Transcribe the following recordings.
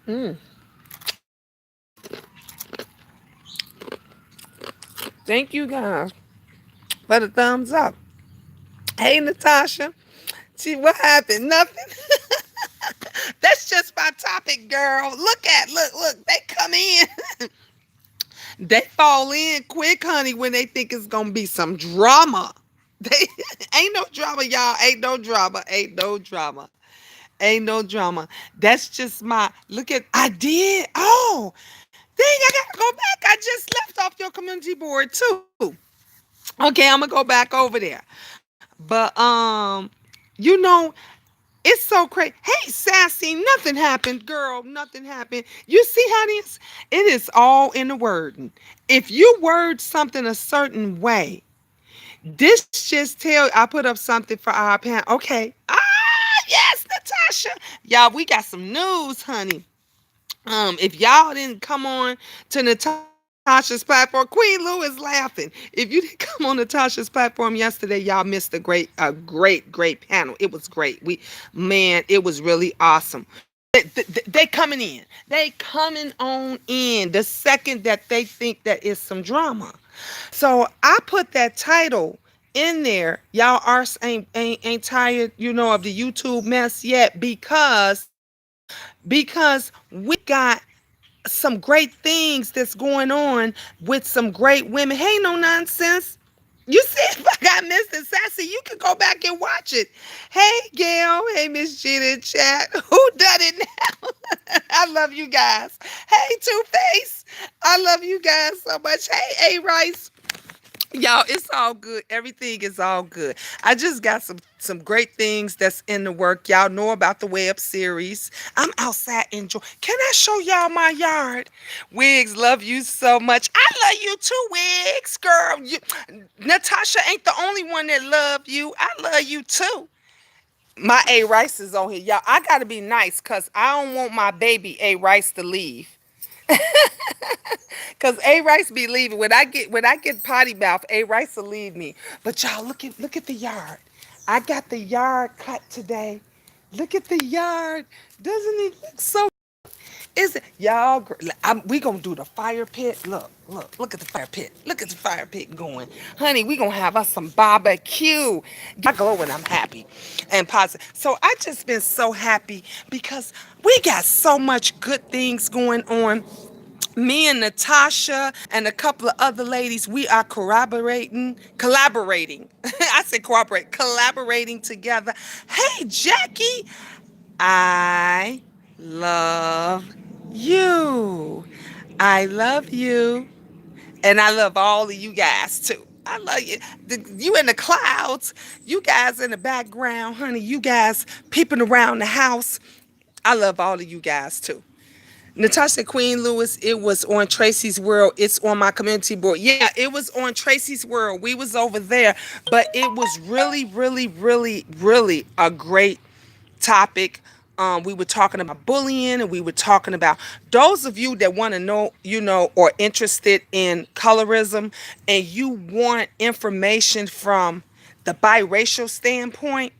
Mm. Thank you guys for the thumbs up. Hey, Natasha. See what happened? Nothing. That's just my topic, girl. Look. They come in. They fall in quick, honey, when they think it's gonna be some drama. They ain't no drama, y'all. Ain't no drama. Ain't no drama. Ain't no drama. That's just my look at. I did. Oh, dang! I gotta go back. I just left off your community board too. Okay, I'm gonna go back over there. But you know, it's so crazy. Hey, Sassy, nothing happened, girl. Nothing happened. You see how it is all in the wording. If you word something a certain way, this just tell. I put up something for our panel. Okay. Yes, Natasha. Y'all, we got some news, honey. If y'all didn't come on to Natasha's platform, Queen Lou is laughing. If you didn't come on Natasha's platform yesterday, y'all missed a great panel. It was great. Man, it was really awesome. They coming in. They coming on in the second that they think that is some drama. So I put that title in there. Y'all Arse ain't tired, of the YouTube mess yet because we got some great things that's going on with some great women. Hey, no nonsense. You see, if I got Mr. Sassy, you can go back and watch it. Hey, Gail. Hey, Miss Gina in chat. Who done it now? I love you guys. Hey, Two Face. I love you guys so much. Hey, A Rice. Y'all, it's all good. Everything is all good. I just got some great things that's in the work. Y'all know about the web series. I'm outside enjoy. Can I show y'all my yard? Wigs, love you so much. I love you too, Wigs, girl. Natasha ain't the only one that love you. I love you too. My A Rice is on here, y'all. I gotta be nice because I don't want my baby A Rice to leave. Cause A Rice be leaving when I get potty mouth. A Rice will leave me. But y'all look at the yard. I got the yard cut today. Look at the yard. Doesn't it look so? Is it y'all? We gonna do the fire pit. Look at the fire pit. Look at the fire pit going, honey. We gonna have us some barbecue. I glow when I'm happy and positive. So I just been so happy because we got so much good things going on. Me and Natasha and a couple of other ladies, we are collaborating. I said cooperate, collaborating together. Hey, Jackie, I love you. I love you. And I love all of you guys too. I love you. You in the clouds, you guys in the background, honey, you guys peeping around the house. I love all of you guys too. Natasha Queen Lewis, it was on Tracy's World. It's on my community board. Yeah, it was on Tracy's World. We was over there, but it was really, really, really, really a great topic. We were talking about bullying, and we were talking about those of you that want to know, or interested in colorism, and you want information from the biracial standpoint.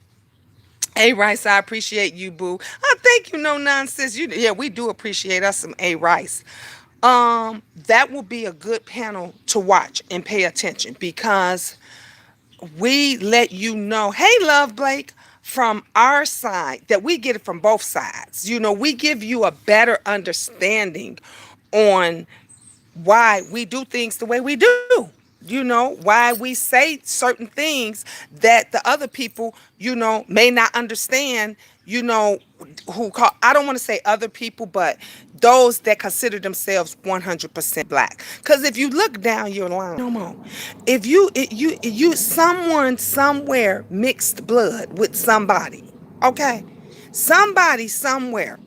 A Rice, I appreciate you, boo. I thank you, no nonsense. Yeah, we do appreciate us some A Rice. That will be a good panel to watch and pay attention because we let you know, hey, Love Blake, from our side, that we get it from both sides. We give you a better understanding on why we do things the way we do. Why we say certain things that the other people, may not understand, who call, I don't want to say other people, but those that consider themselves 100% black. Because if you look down your line, no more. If someone somewhere mixed blood with somebody, okay? Somebody somewhere.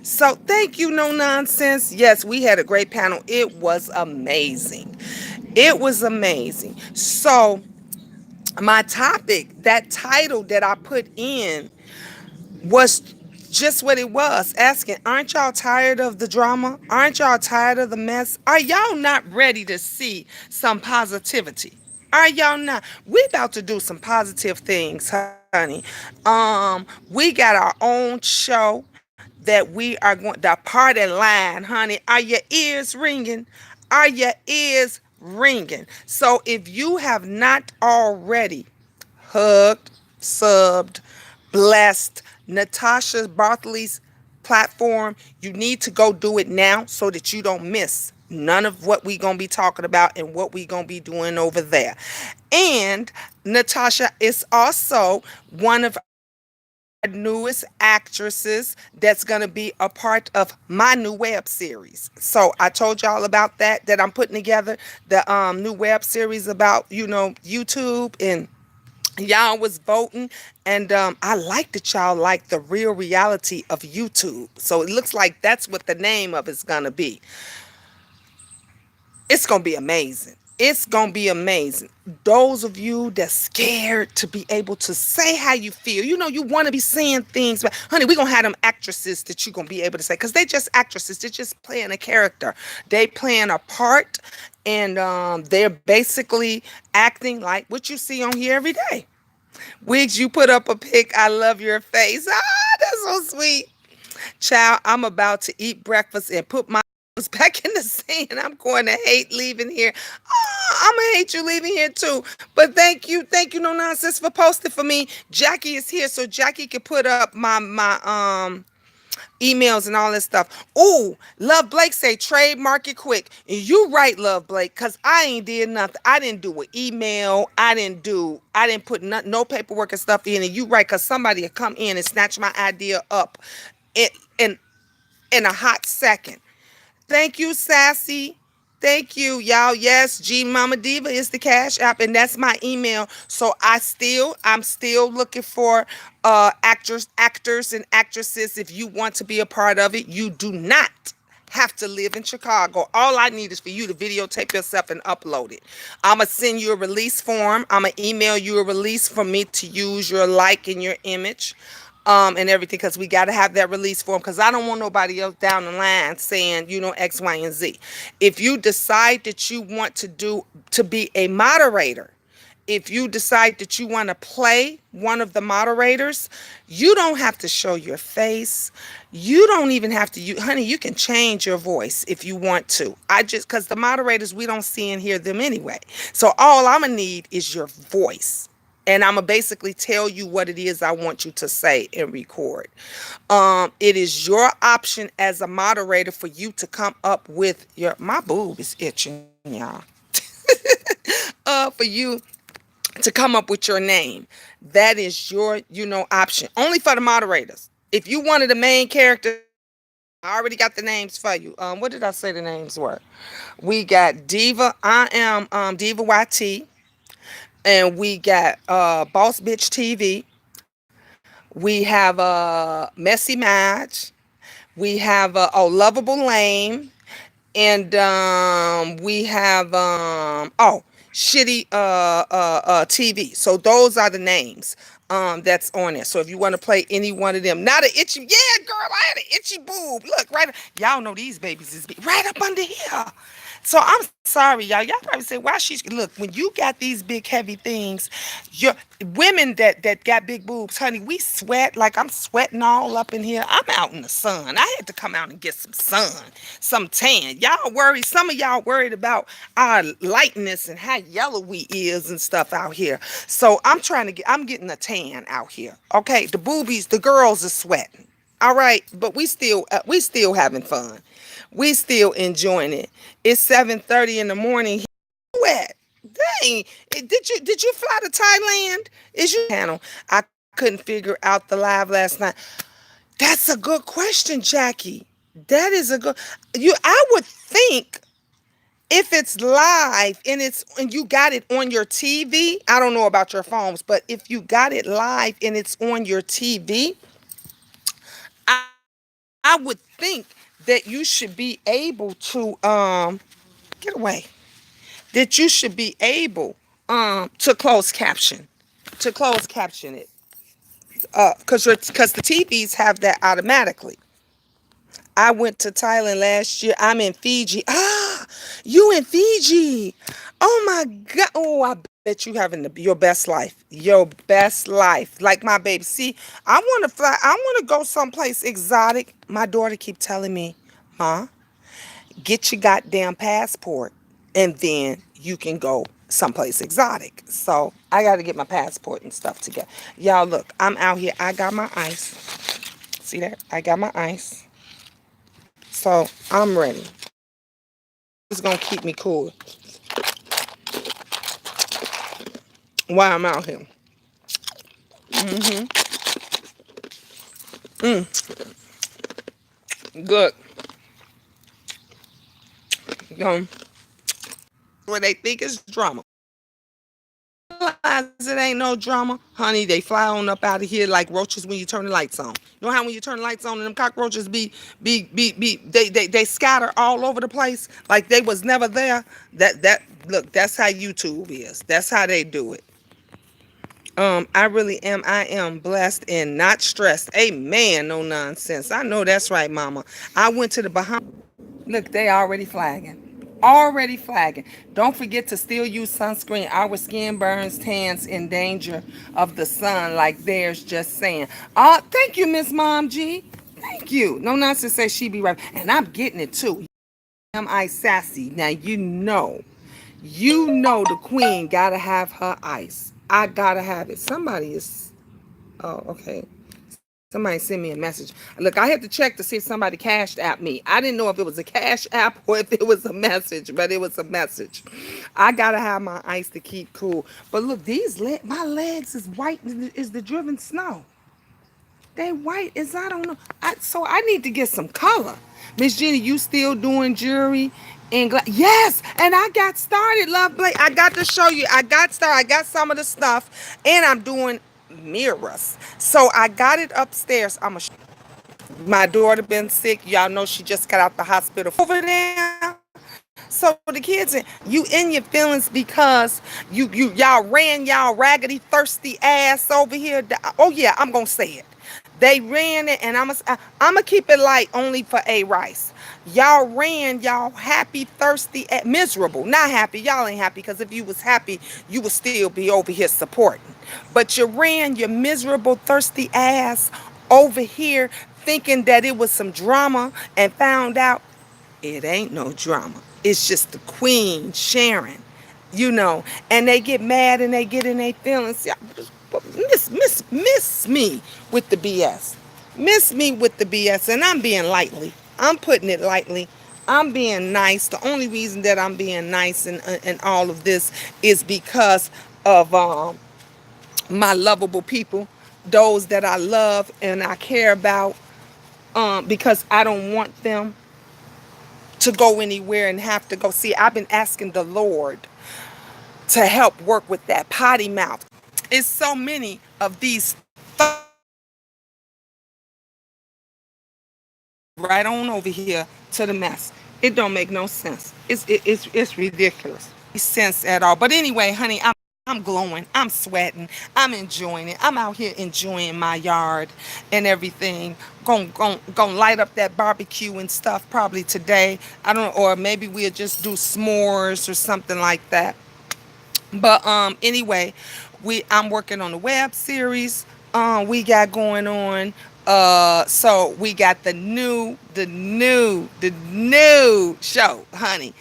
So thank you, no nonsense. Yes, we had a great panel. It was amazing. It was amazing. So my topic, that title that I put in was just what it was, asking, aren't y'all tired of the drama? Aren't y'all tired of the mess? Are y'all not ready to see some positivity? Are y'all not? We about to do some positive things, honey. We got our own show that we are going, the party line, honey. Are your ears ringing? Are your ears ringing? So if you have not already hugged, subbed, blessed Natasha Bartley's platform, you need to go do it now so that you don't miss none of what we gonna be talking about and what we gonna be doing over there. And Natasha is also one of our newest actresses that's going to be a part of my new web series. So I told y'all about that I'm putting together the new web series about, YouTube, and y'all was voting, and I like that y'all like the real reality of YouTube. So it looks like that's what the name of it's going to be. It's going to be amazing. It's going to be amazing. Those of you that's scared to be able to say how you feel, you want to be saying things, but honey, we're going to have them actresses that you're going to be able to say, because they just actresses. They're just playing a character. They playing a part, and they're basically acting like what you see on here every day. Wigs, you put up a pic. I love your face. Ah, that's so sweet. Child, I'm about to eat breakfast and put my back in the sand. I'm going to hate leaving here. Oh, I'm going to hate you leaving here too. But thank you, No Nonsense, for posting for me. Jackie is here, so Jackie can put up my emails and all this stuff. Ooh, Love Blake say trademark it quick. And you right, Love Blake, because I ain't did nothing. I didn't do an email. I didn't put no paperwork and stuff in. And you right, because somebody will come in and snatch my idea up in in a hot second. Thank you, Sassy. Thank you, y'all. Yes, G Mama Diva is the Cash App, and that's my email. So I'm still looking for actors and actresses. If you want to be a part of it, you do not have to live in Chicago. All I need is for you to videotape yourself and upload it. I'ma send you a release form. I'ma email you a release for me to use your like and your image. And everything, because we got to have that release form, because I don't want nobody else down the line saying, X, Y, and Z. If you decide that you want to be a moderator, if you decide that you want to play one of the moderators, you don't have to show your face. You don't even have to, honey, you can change your voice if you want to. Because the moderators, we don't see and hear them anyway. So all I'm going to need is your voice. And I'm going to basically tell you what it is I want you to say and record. It is your option as a moderator for you to come up with my boob is itching, y'all. For you to come up with your name. That is your, option. Only for the moderators. If you wanted the main character, I already got the names for you. What did I say the names were? We got Diva. I am Diva YT. And we got Boss Bitch TV. We have Messy Madge. We have Lovable Lame. And we have Shitty TV. So those are the names that's on there. So if you want to play any one of them, not an itchy, yeah, girl, I had an itchy boob. Look, right, y'all know these babies is right up under here. So I'm sorry, y'all. Y'all probably say, why she's look, when you got these big heavy things, your women that got big boobs, honey, we sweat like I'm sweating all up in here. I'm out in the sun. I had to come out and get some sun, some tan. Y'all worried, some of y'all worried about our lightness and how yellow we is and stuff out here. So I'm getting a tan out here. Okay, the boobies, the girls are sweating. All right, but we still having fun. We still enjoying it. It's 7:30 in the morning. Wet. Dang. Did you fly to Thailand? Is your channel? I couldn't figure out the live last night. That's a good question, Jackie. That is a good. I would think if it's live and you got it on your TV. I don't know about your phones, but if you got it live and it's on your TV, I would think that you should be able to get away. That you should be able to close caption it. Because the TVs have that automatically. I went to Thailand last year. I'm in Fiji. Ah, you in Fiji. Oh my God. Oh, I bet you having your best life. Your best life. Like my baby. See, I want to fly. I want to go someplace exotic. My daughter keep telling me, Ma, get your goddamn passport and then you can go someplace exotic. So I got to get my passport and stuff together. Y'all, look, I'm out here. I got my ice. See that? I got my ice. So I'm ready. It's going to keep me cool while I'm out here. Good. Where they think it's drama. Realize it ain't no drama. Honey, they fly on up out of here like roaches when you turn the lights on. You know how when you turn the lights on and them cockroaches they scatter all over the place like they was never there. Look, that's how YouTube is. That's how they do it. I really am. I am blessed and not stressed. Amen. No nonsense. I know that's right, mama. I went to the Bahamas. Look, they already flagging. Already flagging. Don't forget to still use sunscreen. Our skin burns, tans, in danger of the sun, like theirs, just saying. Thank you, Miss Mom G. Thank you. No nonsense, say she be right. And I'm getting it too. Am I sassy? Now you know the queen gotta have her ice. I gotta have it. Somebody is, oh, okay. Somebody sent me a message. Look, I had to check to see if somebody cashed at me. I didn't know if it was a cash app or if it was a message, but it was a message. I gotta have my ice to keep cool. But look, my legs is white is the driven snow. They white as I don't know. So I need to get some color. Miss Jenny, you still doing jewelry? Yes, and I got started, love Blake. I got to show you. I got started. I got some of the stuff, and I'm doing mirrors. So I got it upstairs. My daughter been sick. Y'all know she just got out the hospital over there. So the kids, you in your feelings because y'all ran y'all raggedy thirsty ass over here. Oh yeah, I'm gonna say it. They ran it, and I'm gonna keep it light only for A Rice. Y'all ran y'all happy, thirsty, miserable. Not happy. Y'all ain't happy because if you was happy, you would still be over here supporting. But you ran your miserable, thirsty ass over here thinking that it was some drama and found out it ain't no drama. It's just the queen sharing, and they get mad and they get in their feelings. Yeah, miss me with the BS. Miss me with the BS, and I'm being lightly. I'm putting it lightly. I'm being nice. The only reason that I'm being nice and all of this is because of my lovable people, those that I love and I care about, because I don't want them to go anywhere and have to go. See, I've been asking the Lord to help work with that potty mouth. It's so many of these right on over here to the mess. It don't make no sense. It's ridiculous. Sense at all. But anyway, honey, I'm glowing. I'm sweating. I'm enjoying it. I'm out here enjoying my yard and everything. Gonna light up that barbecue and stuff probably today. I don't know, or maybe we'll just do s'mores or something like that. But anyway, I'm working on a web series we got going on. So we got the new show, honey.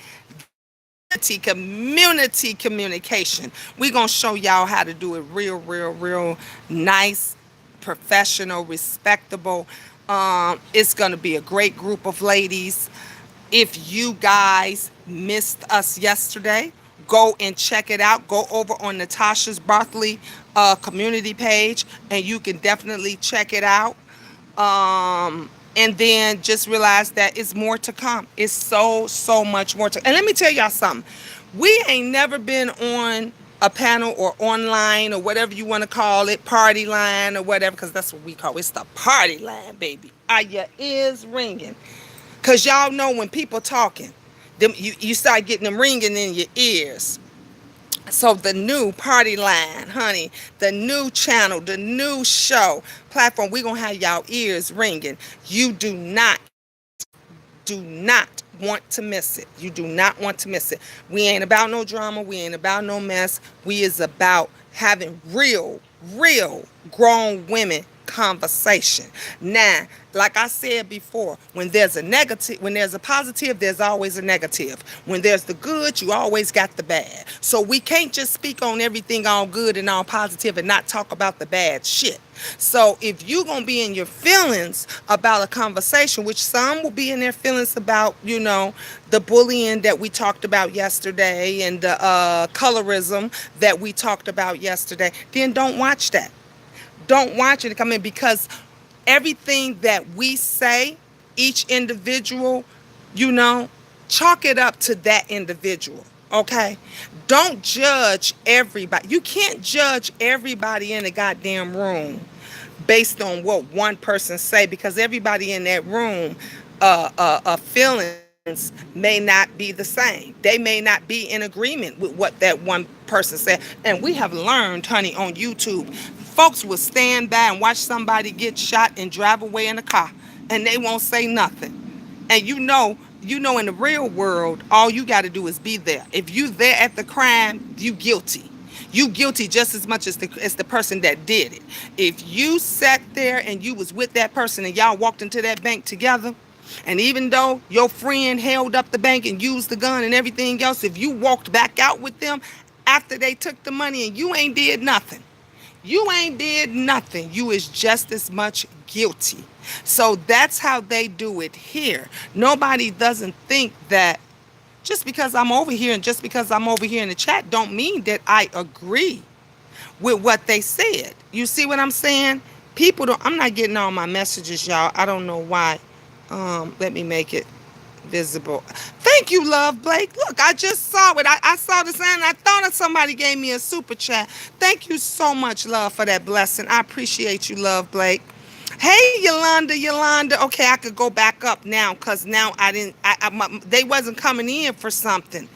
Community communication. We're gonna show y'all how to do it real nice, professional, respectable. It's gonna be a great group of ladies. If you guys missed us yesterday, go and check it out. Go over on Natasha's Barkley community page, and you can definitely check it out. And then just realize that it's more to come. It's so much more to. And let me tell y'all something. We ain't never been on a panel or online or whatever you want to call it, party line or whatever, because that's what we call it. It's the party line, baby. Are your ears ringing? Because y'all know when people talking, you start getting them ringing in your ears. So the new party line, honey, the new channel, the new show platform, we're going to have y'all ears ringing. You do not do not want to miss it. You do not want to miss it. We ain't about no drama. We ain't about no mess. We is about having real grown women conversation. Now, like I said before, when there's a negative, when there's a positive, there's always a negative. When there's the good, you always got the bad. So we can't just speak on everything all good and all positive and not talk about the bad shit. So if you're going to be in your feelings about a conversation, which some will be in their feelings about, the bullying that we talked about yesterday and the colorism that we talked about yesterday, then don't watch that. Don't watch it come in, because everything that we say, each individual, you know, chalk it up to that individual. Okay? Don't judge everybody. You can't judge everybody in the goddamn room based on what one person say, because everybody in that room feelings may not be the same. They may not be in agreement with what that one person said. And we have learned, honey, on YouTube, folks will stand by and watch somebody get shot and drive away in a car, and they won't say nothing. And in the real world, all you got to do is be there. If you there at the crime, you guilty. You guilty just as much as the person that did it. If you sat there and you was with that person and y'all walked into that bank together, and even though your friend held up the bank and used the gun and everything else, if you walked back out with them after they took the money and you ain't did nothing, you is just as much guilty. So that's how they do it here. Nobody doesn't think that just because I'm over here and just because I'm over here in the chat don't mean that I agree with what they said. You see what I'm saying? I'm not getting all my messages, y'all. I don't know why. Let me make it visible. Thank you, Love Blake. Look, I just saw it. I saw the sign. I thought that somebody gave me a super chat. Thank you so much, Love, for that blessing. I appreciate you, Love Blake. Hey, Yolanda. Okay, I could go back up now because now they wasn't coming in for something.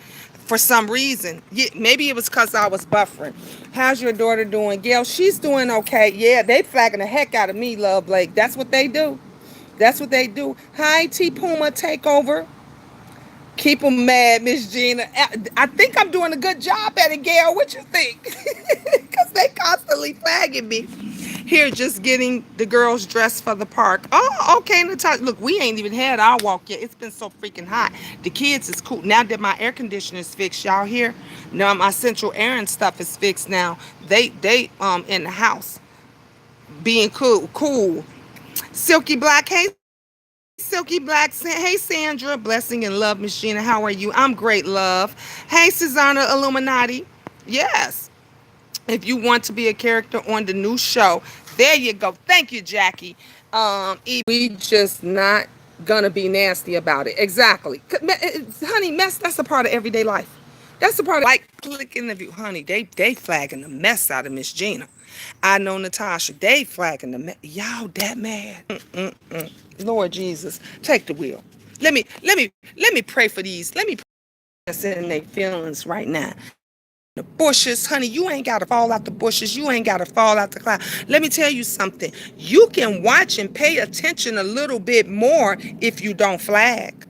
For some reason. Yeah, maybe it was because I was buffering. How's your daughter doing? Gail, she's doing okay. Yeah, they flagging the heck out of me, Love Blake. That's what they do. Hi, T Puma Takeover. Keep them mad, Miss Gina. I think I'm doing a good job at it, Gail. What you think? Because they constantly flagging me. Here, just getting the girls dressed for the park. Oh, okay, Natasha. Look, we ain't even had our walk yet. It's been so freaking hot. The kids is cool. Now that my air conditioner is fixed, y'all hear? Now my central air and stuff is fixed now. They in the house being cool. Silky Black, hey Silky Black, hey Sandra, blessing and love, Miss Gina. How are you? I'm great, love. Hey Susanna Illuminati. Yes. If you want to be a character on the new show, there you go. Thank you, Jackie. We just not gonna be nasty about it. Exactly. Honey, mess, that's a part of everyday life. That's the part of like clicking the view. Honey, they flagging the mess out of Miss Gina. I know Natasha, they flagging the mess. Y'all that mad. Lord Jesus, take the wheel. Let me pray for these. Let me pray that's in their feelings right now. The bushes, honey, you ain't got to fall out the bushes. You ain't got to fall out the cloud. Let me tell you something. You can watch and pay attention a little bit more if you don't flag.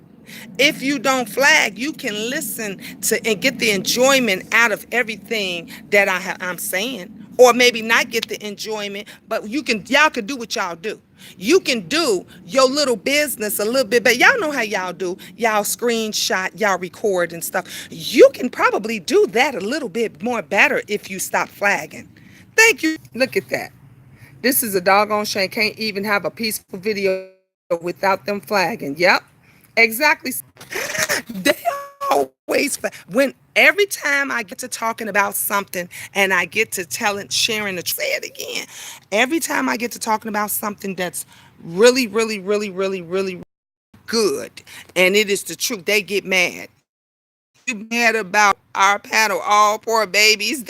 If you don't flag, you can listen to and get the enjoyment out of everything that I'm saying. Or maybe not get the enjoyment, but y'all can do what y'all do. You can do your little business a little bit, but y'all know how y'all do. Y'all screenshot, y'all record and stuff. You can probably do that a little bit more better if you stop flagging. Thank you. Look at that. This is a doggone shame. Can't even have a peaceful video without them flagging. Yep. Exactly. They always, when every time I get to talking about something and I get to sharing say it again. Every time I get to talking about something that's really, really, really, really, really good, and it is the truth, they get mad. You mad about our panel, all poor babies.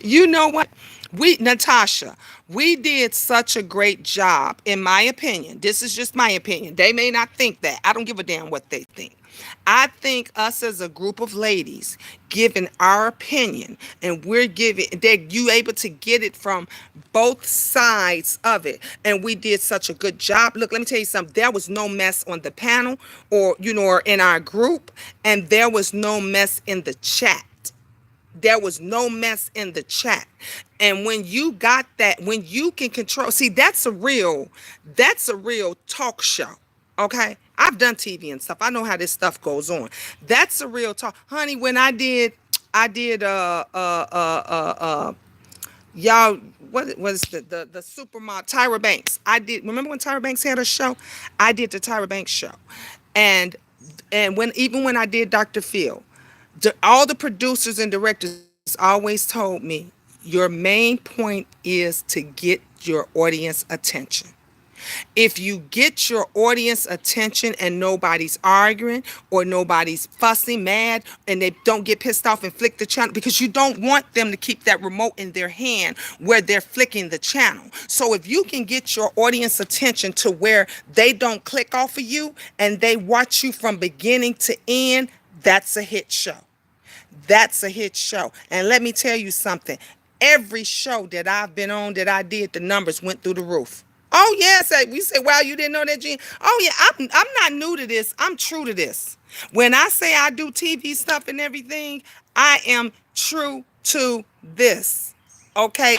You know what? Natasha, we did such a great job, in my opinion. This is just my opinion. They may not think that. I don't give a damn what they think. I think us as a group of ladies giving our opinion, and we're giving that you able to get it from both sides of it, and we did such a good job. Look, let me tell you something. There was no mess on the panel, or or in our group, and there was no mess in the chat. There was no mess in the chat. And when you got that, when you can control, see, that's a real talk show. Okay. I've done TV and stuff. I know how this stuff goes on. That's a real talk. Honey, when I did y'all, what was the supermodel Tyra Banks. I did, remember when Tyra Banks had a show? I did the Tyra Banks show. And when I did Dr. Phil, all the producers and directors always told me, your main point is to get your audience attention. If you get your audience attention and nobody's arguing or nobody's fussing, mad, and they don't get pissed off and flick the channel, because you don't want them to keep that remote in their hand where they're flicking the channel. So if you can get your audience attention to where they don't click off of you and they watch you from beginning to end, that's a hit show. That's a hit show. And let me tell you something. Every show that I've been on that I did, the numbers went through the roof. Oh, yes. We say, wow, you didn't know that, Gene? Oh, yeah, I'm not new to this. I'm true to this. When I say I do TV stuff and everything, I am true to this. Okay?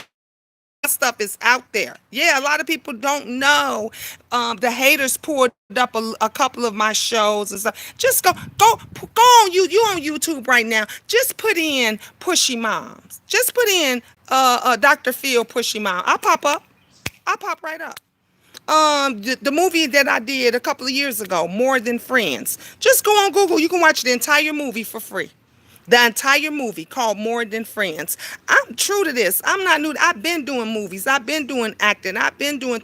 My stuff is out there. Yeah, a lot of people don't know. The haters pulled up a couple of my shows and stuff. Just go on you on YouTube right now. Just put in Pushy Moms. Just put in Dr. Phil Pushy Mom. I'll pop up. I'll pop right up. The movie that I did a couple of years ago, More Than Friends. Just go on Google. You can watch the entire movie for free. The entire movie called More Than Friends. I'm true to this. I'm not new. I've been doing movies. I've been doing acting. I've been doing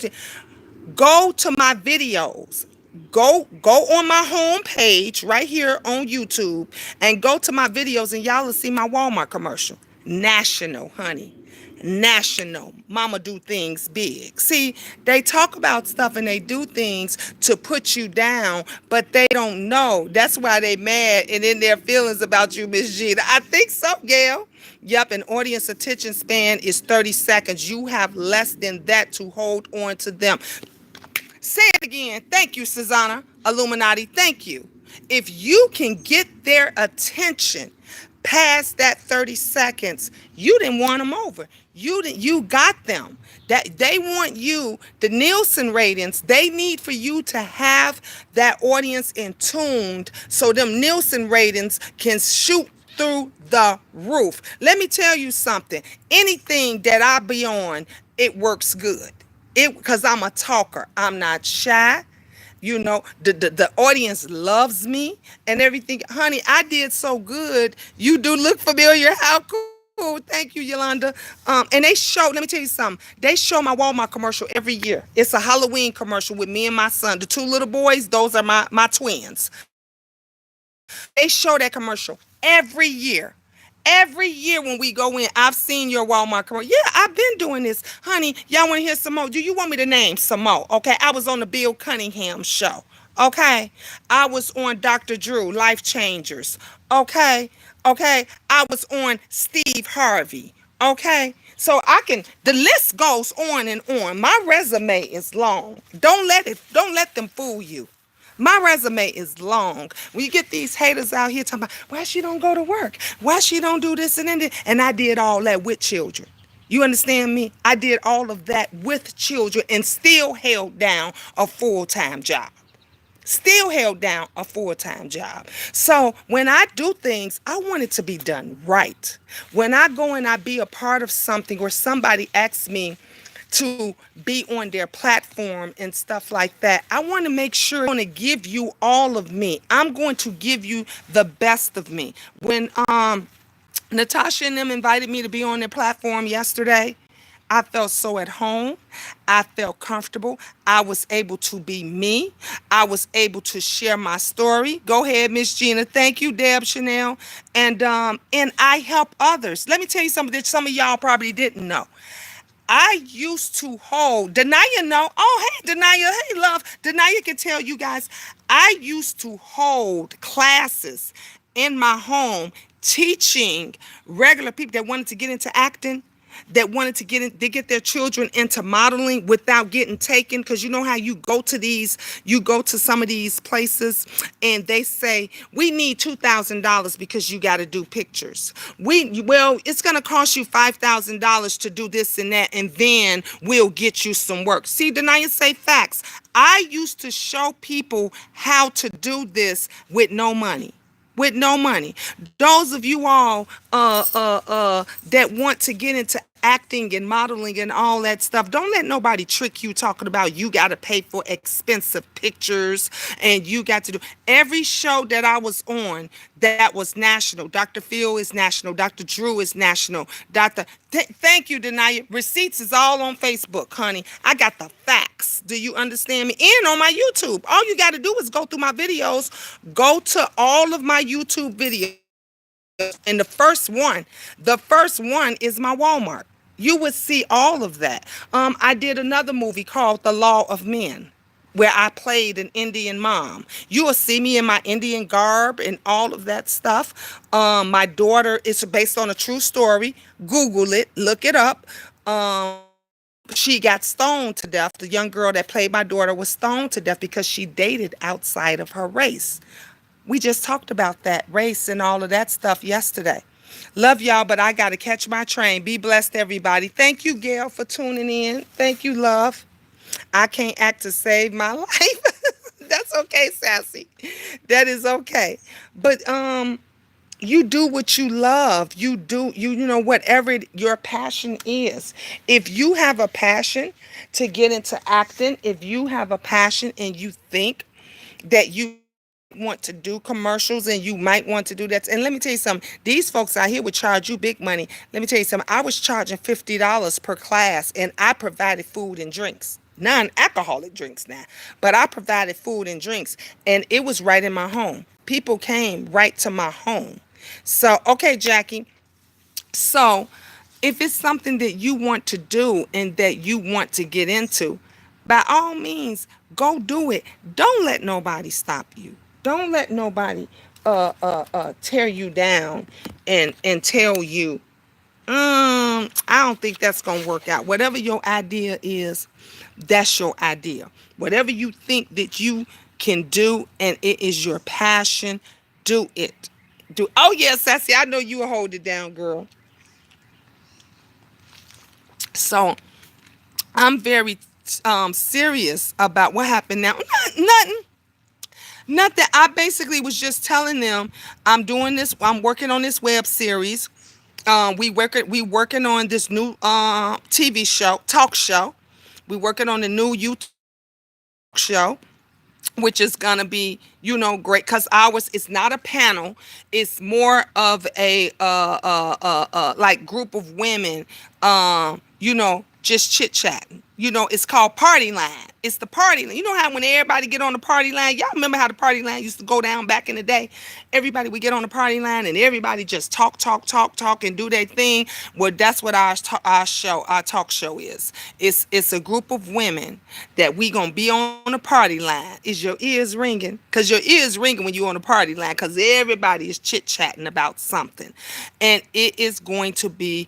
go to my videos. Go on my home page right here on YouTube and go to my videos, and y'all will see my Walmart commercial. National, honey. National. Mama do things big. See, they talk about stuff and they do things to put you down, but they don't know. That's why they mad and in their feelings about you, Miss Gina. I think so, Gail. Yep, an audience attention span is 30 seconds. You have less than that to hold on to them. Say it again. Thank you, Susanna. Illuminati, thank you. If you can get their attention past that 30 seconds, you didn't want them over. You got them. That they want you, the Nielsen ratings, they need for you to have that audience in tuned so them Nielsen ratings can shoot through the roof. Let me tell you something. Anything that I be on, it works good. Because I'm a talker. I'm not shy. The audience loves me and everything. Honey, I did so good. You do look familiar. How cool. Thank you, Yolanda. And they show, let me tell you something. They show my Walmart commercial every year. It's a Halloween commercial with me and my son. The two little boys, those are my twins. They show that commercial every year. Every year when we go in, I've seen your Walmart commercial. Yeah, I've been doing this. Honey, y'all want to hear some more? Do you want me to name some more? Okay, I was on the Bill Cunningham show. Okay, I was on Dr. Drew, Life Changers. Okay, I was on Steve Harvey. Okay, so the list goes on and on. My resume is long. Don't let them fool you. My resume is long. When you get these haters out here talking about why she don't go to work, why she don't do this and that, and I did all that with children. You understand me? I did all of that with children and still held down a full-time job. Still held down a full-time job. So when I do things, I want it to be done right. When I go and I be a part of something or somebody asks me to be on their platform and stuff like that, I want to make sure I'm going to give you all of me. I'm going to give you the best of me. When Natasha and them invited me to be on their platform yesterday, I felt so at home. I felt comfortable. I was able to be me. I was able to share my story. Go ahead, Miss Gina. Thank you, Deb Chanel. And I help others. Let me tell you something that some of y'all probably didn't know. I used to hold, Denia know, oh, hey, Denia, hey, love. Denia can tell you guys, I used to hold classes in my home teaching regular people that wanted to get into acting, that wanted to get their children into modeling without getting taken. Because you know how you go to some of these places and they say, we need $2,000 because you got to do pictures. Well, it's going to cost you $5,000 to do this and that, and then we'll get you some work. See, Denia say facts. I used to show people how to do this with no money, with no money. Those of you all that want to get into acting and modeling and all that stuff, don't let nobody trick you talking about you got to pay for expensive pictures and you got to do. Every show that I was on that was national. Dr. Phil is national. Dr. Drew is national. Thank you, Denia. Receipts is all on Facebook, honey. I got the facts. Do you understand me? And on my YouTube. All you got to do is go through my videos. Go to all of my YouTube videos. And the first one is my Walmart. You would see all of that. I did another movie called The Law of Men, where I played an Indian mom. You will see me in my Indian garb and all of that stuff. My daughter is based on a true story. Google it, look it up. She got stoned to death. The young girl that played my daughter was stoned to death because she dated outside of her race. We just talked about that race and all of that stuff yesterday. Love y'all, but I got to catch my train. Be blessed, everybody. Thank you, Gail, for tuning in. Thank you, love. I can't act to save my life. That's okay, Sassy. That is okay. But you do what you love. You do you know whatever your passion is. If you have a passion to get into acting, if you have a passion and you think that you want to do commercials and you might want to do that. And let me tell you something, these folks out here would charge you big money. Let me tell you something, I was charging $50 per class and I provided food and drinks. Non-alcoholic drinks now. But I provided food and drinks and it was right in my home. People came right to my home. So, okay, Jackie. So, if it's something that you want to do and that you want to get into, by all means, go do it. Don't let nobody stop you. Don't let nobody tear you down and tell you, I don't think that's gonna work out. Whatever your idea is, that's your idea. Whatever you think that you can do and it is your passion, do it. Do. Oh yes, Sassy, I know you will hold it down, girl. So I'm very serious about what happened now. Nothing. Nothing. I basically was just telling them I'm doing this. I'm working on this web series. We working on this new TV show, talk show. We working on the new YouTube show, which is gonna be, great. Cause ours is not a panel; it's more of a like group of women, just chit chatting. It's called Party Line. It's the party line. You know how when everybody get on the party line, y'all remember how the party line used to go down back in the day? Everybody would get on the party line and everybody just talk and do their thing. Well, that's what our talk show is. It's a group of women that we gonna be on the party line. Is your ears ringing? Cause your ears ringing when you on the party line. Cause everybody is chit chatting about something, and it is going to be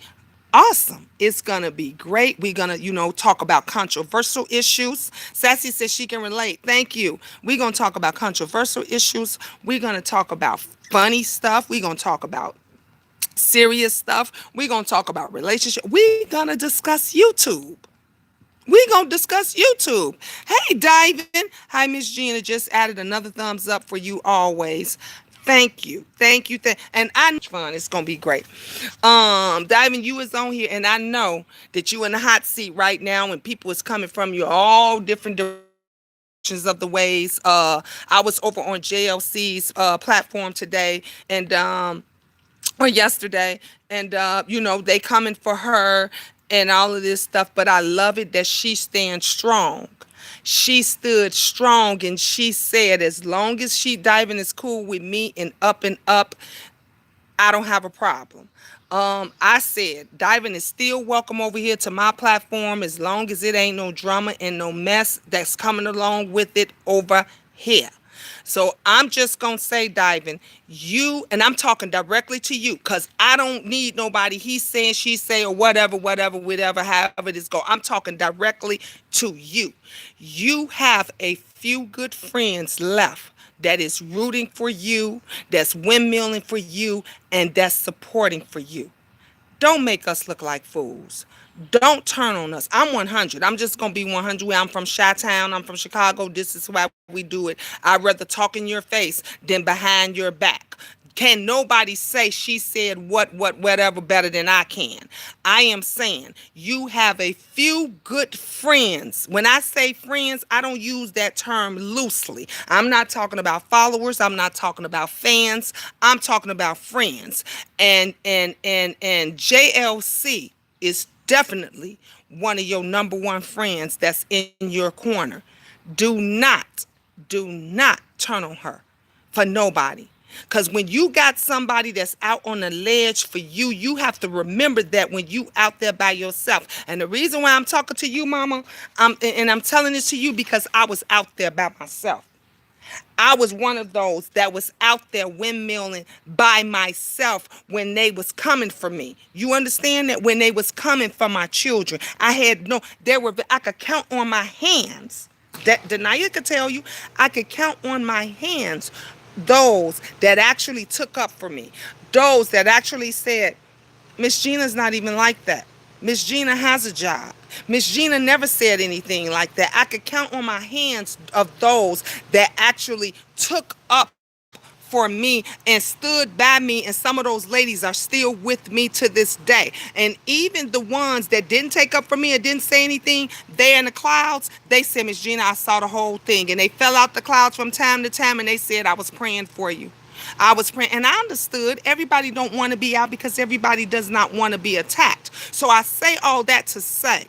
awesome. It's gonna be great. We're gonna, talk about controversial issues. Sassy says she can relate. Thank you. We're gonna talk about controversial issues. We're gonna talk about funny stuff. We're gonna talk about serious stuff. We're gonna talk about relationship. We're gonna discuss YouTube. We gonna discuss YouTube. Hey, Divin. Hi, Miss Gina. Just added another thumbs up for you always. Thank you. Thank you. And I know fun. It's gonna be great. Divin, you is on here, and I know that you in the hot seat right now, and people is coming from you all different directions of the ways. I was over on JLC's platform today, and or yesterday, and they coming for her and all of this stuff, but I love it that she stands strong. She stood strong and she said, as long as she diving is cool with me and up, I don't have a problem. I said, Diving is still welcome over here to my platform as long as it ain't no drama and no mess that's coming along with it over here. So I'm just gonna say, Diving, you, and I'm talking directly to you, cause I don't need nobody. He's saying, she say, or whatever, whatever, however this go. I'm talking directly to you. You have a few good friends left that is rooting for you, that's windmilling for you, and that's supporting for you. Don't make us look like fools. Don't turn on us. I'm 100. I'm just going to be 100. I'm from Chi-Town. I'm from Chicago. This is why we do it. I'd rather talk in your face than behind your back. Can nobody say she said whatever better than I can? I am saying you have a few good friends. When I say friends, I don't use that term loosely. I'm not talking about followers. I'm not talking about fans. I'm talking about friends. And JLC is definitely one of your number one friends that's in your corner. Do not turn on her for nobody. Because when you got somebody that's out on the ledge for you, you have to remember that when you out there by yourself. And the reason why I'm talking to you, mama, and I'm telling this to you because I was out there by myself. I was one of those that was out there windmilling by myself when they was coming for me. You understand that? When they was coming for my children, I had no, I could count on my hands. That Denia could tell you, I could count on my hands those that actually took up for me. Those that actually said, Miss Gina's not even like that. Miss Gina has a job. Miss Gina never said anything like that. I could count on my hands of those that actually took up for me and stood by me, and some of those ladies are still with me to this day. And even the ones that didn't take up for me or didn't say anything, they in the clouds, they said, Miss Gina, I saw the whole thing. And they fell out the clouds from time to time, and they said, I was praying for you. I was praying, and I understood everybody don't want to be out because everybody does not want to be attacked. So I say all that to say,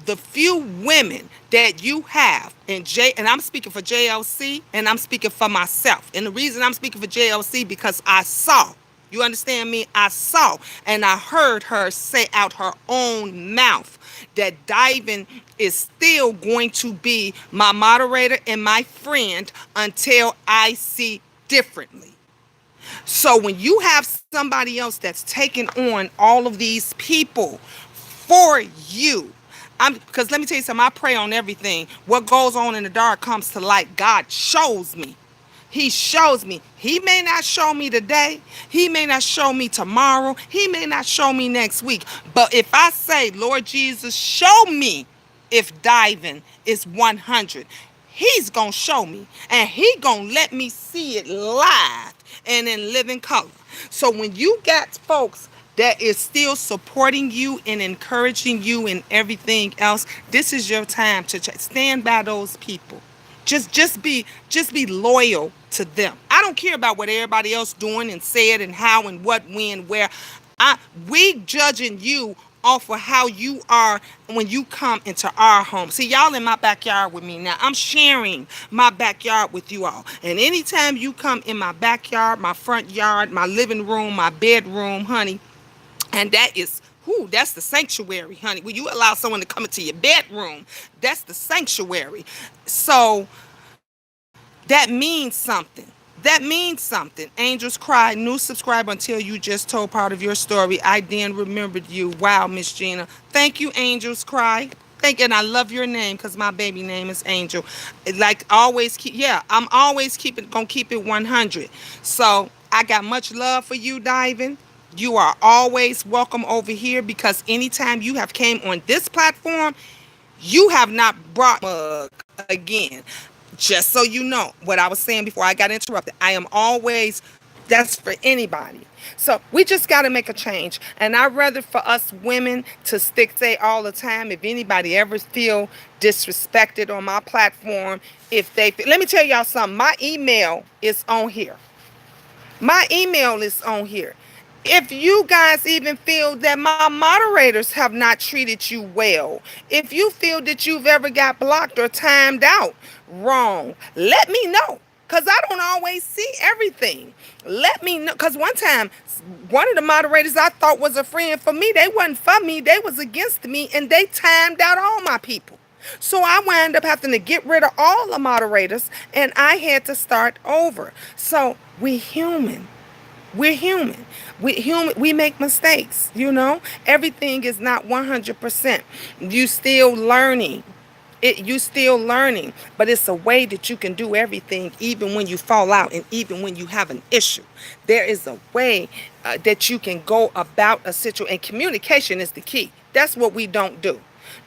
the few women that you have and I'm speaking for JLC and I'm speaking for myself. And the reason I'm speaking for JLC because I saw, you understand me? I saw and I heard her say out her own mouth that Diving is still going to be my moderator and my friend until I see differently. So when you have somebody else that's taking on all of these people for you, because let me tell you something, I pray on everything. What goes on in the dark comes to light. God shows me. He shows me. He may not show me today. He may not show me tomorrow. He may not show me next week. But if I say, Lord Jesus, show me if Diving is 100, he's going to show me. And he going to let me see it live and in living color. So when you got folks that is still supporting you and encouraging you and everything else, this is your time to stand by those people. Just be loyal to them. I don't care about what everybody else doing and said and how and what, when, where. We judging you off of how you are when you come into our home. See, y'all in my backyard with me now. I'm sharing my backyard with you all. And anytime you come in my backyard, my front yard, my living room, my bedroom, honey, and that is, that's the sanctuary, honey. When you allow someone to come into your bedroom, that's the sanctuary. So that means something. That means something. Angels cry, new subscriber until you just told part of your story. I then remembered you. Wow, Miss Gina. Thank you, Angels cry. Thank you, and I love your name because my baby name is Angel. Like always I'm always gonna keep it 100. So I got much love for you, Diving. You are always welcome over here because anytime you have came on this platform, you have not brought mug again. Just so you know what I was saying before I got interrupted. I am always, that's for anybody. So we just got to make a change. And I'd rather for us women to say all the time, if anybody ever feel disrespected on my platform, let me tell y'all something. My email is on here. My email is on here. If you guys even feel that my moderators have not treated you well, if you feel that you've ever got blocked or timed out wrong, let me know. because I don't always see everything. Let me know. Because one time, one of the moderators I thought was a friend for me, they wasn't for me. They was against me, and they timed out all my people. So I wound up having to get rid of all the moderators, and I had to start over. So we human. We're human. We human. We make mistakes. Everything is not 100%. You still learning. You still learning, but it's a way that you can do everything, even when you fall out and even when you have an issue. There is a way that you can go about a situation, and communication is the key. That's what we don't do.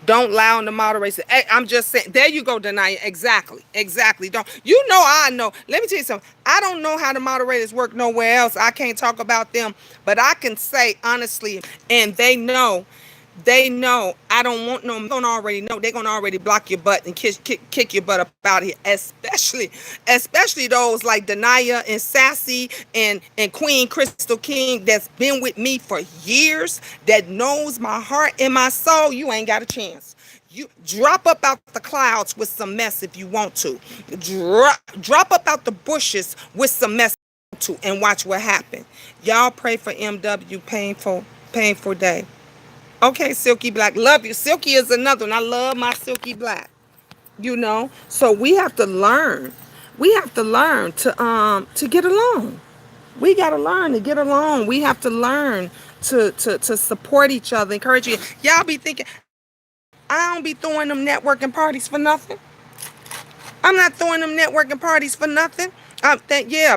Don't allow the moderators. Hey, I'm just saying. There you go, Denia. Exactly, exactly. Don't I know? Let me tell you something. I don't know how the moderators work nowhere else. I can't talk about them, but I can say honestly, and they know. They know I don't want no. They're gonna already know. They're gonna already block your butt and kick your butt up out of here. Especially those like Denia and Sassy and Queen Crystal King that's been with me for years. That knows my heart and my soul. You ain't got a chance. You drop up out the clouds with some mess if you want to. Drop up out the bushes with some mess to and watch what happens. Y'all pray for MW. Painful day. Okay, Silky Black. Love you. Silky is another one. I love my Silky Black. So we have to learn. We have to learn to get along. We gotta learn to get along. We have to learn to support each other, encourage you. Y'all be thinking, I don't be throwing them networking parties for nothing. I'm not throwing them networking parties for nothing.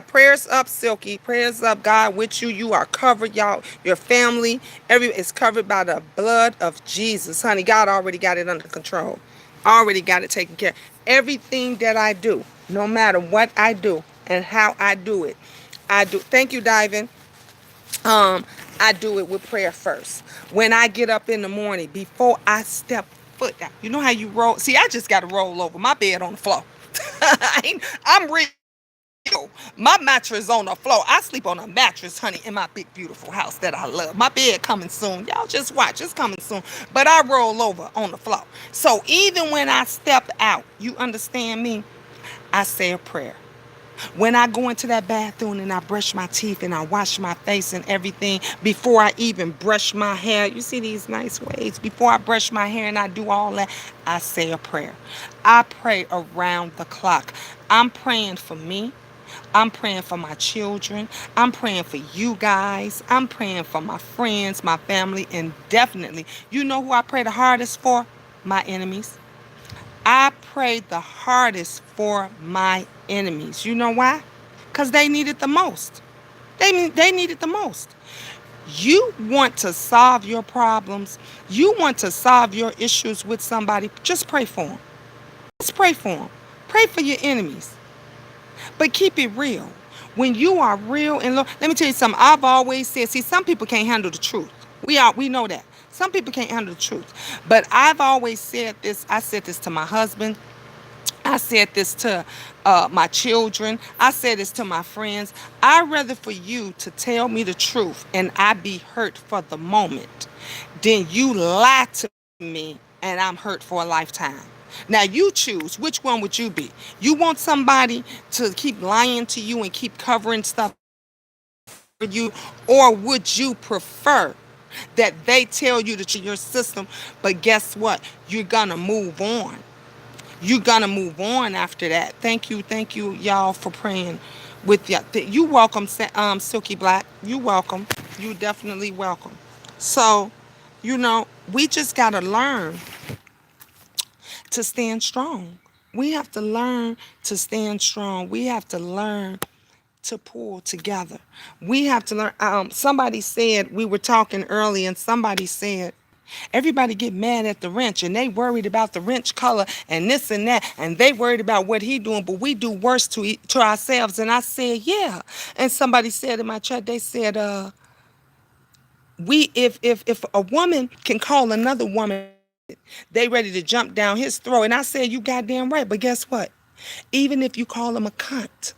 Prayers up, Silky. Prayers up, God with you. You are covered, y'all. Your family, is covered by the blood of Jesus, honey. God already got it under control. Already got it taken care of. Everything that I do, no matter what I do and how I do it, I do. Thank you, Diving. I do it with prayer first. When I get up in the morning, before I step foot down, you know how you roll? See, I just got to roll over my bed on the floor. I'm real. My mattress on the floor. I sleep on a mattress, honey, in my big, beautiful house that I love. My bed coming soon. Y'all just watch. It's coming soon. But I roll over on the floor. So even when I step out, you understand me? I say a prayer. When I go into that bathroom and I brush my teeth and I wash my face and everything, before I even brush my hair, you see these nice waves? Before I brush my hair and I do all that, I say a prayer. I pray around the clock. I'm praying for me. I'm praying for my children. I'm praying for you guys. I'm praying for my friends, my family, and definitely, you know who I pray the hardest for? My enemies. I pray the hardest for my enemies. You know why? Because they need it the most. They need it the most. You want to solve your problems. You want to solve your issues with somebody. Just pray for them. Just pray for them. Pray for your enemies. But keep it real. When you are real and low, let me tell you something. I've always said, see, some people can't handle the truth. We know that. Some people can't handle the truth. But I've always said this. I said this to my husband. I said this to my children. I said this to my friends. I'd rather for you to tell me the truth and I be hurt for the moment than you lie to me and I'm hurt for a lifetime. Now you choose. Which one would you be? You want somebody to keep lying to you and keep covering stuff for you, or would you prefer that they tell you that you're your system, but guess what? You're gonna move on. You're gonna move on after that. Thank you, y'all, for praying with you. You welcome, Silky Black. You welcome. You definitely welcome. So, we just gotta learn to stand strong. We have to learn to stand strong. We have to learn to pull together. We have to learn. Somebody said, we were talking early, and somebody said, everybody get mad at the wrench and they worried about the wrench color and this and that, and they worried about what he doing, but we do worse to ourselves. And I said, yeah. And somebody said in my chat, they said, we if a woman can call another woman, they ready to jump down his throat. And I said, you goddamn right. But guess what? Even if you call him a cunt,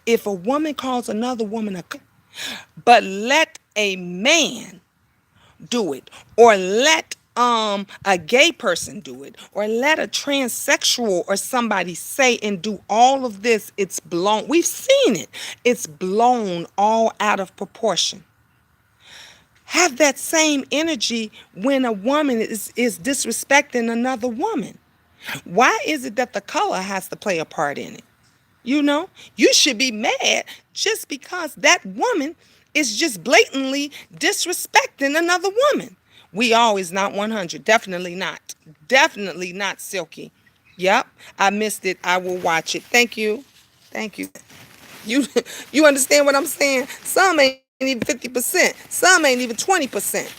if a woman calls another woman a cunt, but let a man do it, or let a gay person do it, or let a transsexual or somebody say and do all of this. It's blown. We've seen it. It's blown all out of proportion. Have that same energy when a woman is disrespecting another woman. Why is it that the color has to play a part in it? You know, you should be mad just because that woman is just blatantly disrespecting another woman. We always not 100. Definitely not. Definitely not, Silky. Yep, I missed it. I will watch it. Thank you. Thank you. You you understand what I'm saying? Some ain't even 50%. Some ain't even 20%.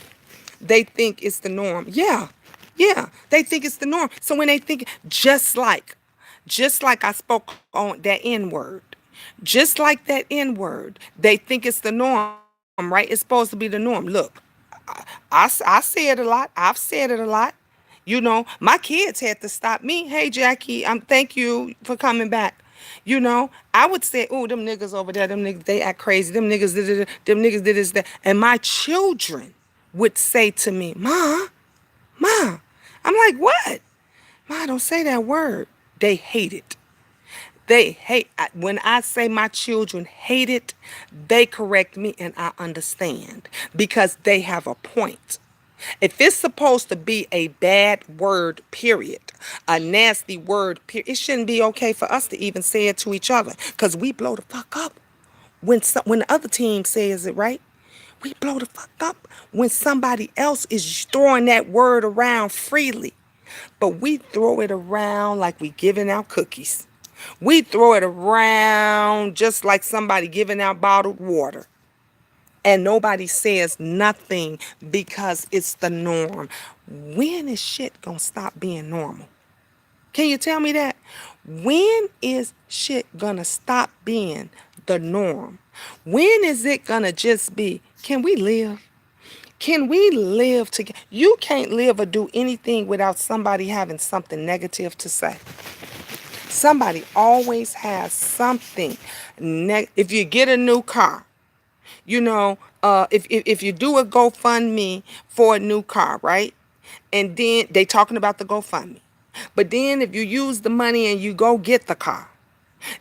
They think it's the norm. Yeah. Yeah. They think it's the norm. So when they think just like I spoke on that N word, just like that N word, they think it's the norm, right? It's supposed to be the norm. Look, I say it a lot. I've said it a lot. You know, my kids had to stop me. Hey, Jackie, thank you for coming back. You know, I would say, oh, them niggas over there, them niggas, they act crazy. Them niggas did it, them niggas did this, that. And my children would say to me, Ma. I'm like, what? Ma, don't say that word. They hate it. They hate, when I say my children hate it, they correct me and I understand because they have a point. If it's supposed to be a bad word, period, a nasty word, period, it shouldn't be okay for us to even say it to each other because we blow the fuck up when the other team says it, right? We blow the fuck up when somebody else is throwing that word around freely. But we throw it around like we giving out cookies. We throw it around just like somebody giving out bottled water. And nobody says nothing because it's the norm. When is shit gonna stop being normal? Can you tell me that? When is shit gonna stop being the norm? When is it gonna just be, can we live? Can we live together? You can't live or do anything without somebody having something negative to say. Somebody always has something. If you get a new car, you know, if you do a GoFundMe for a new car, right? And then they talking about the GoFundMe. But then if you use the money and you go get the car,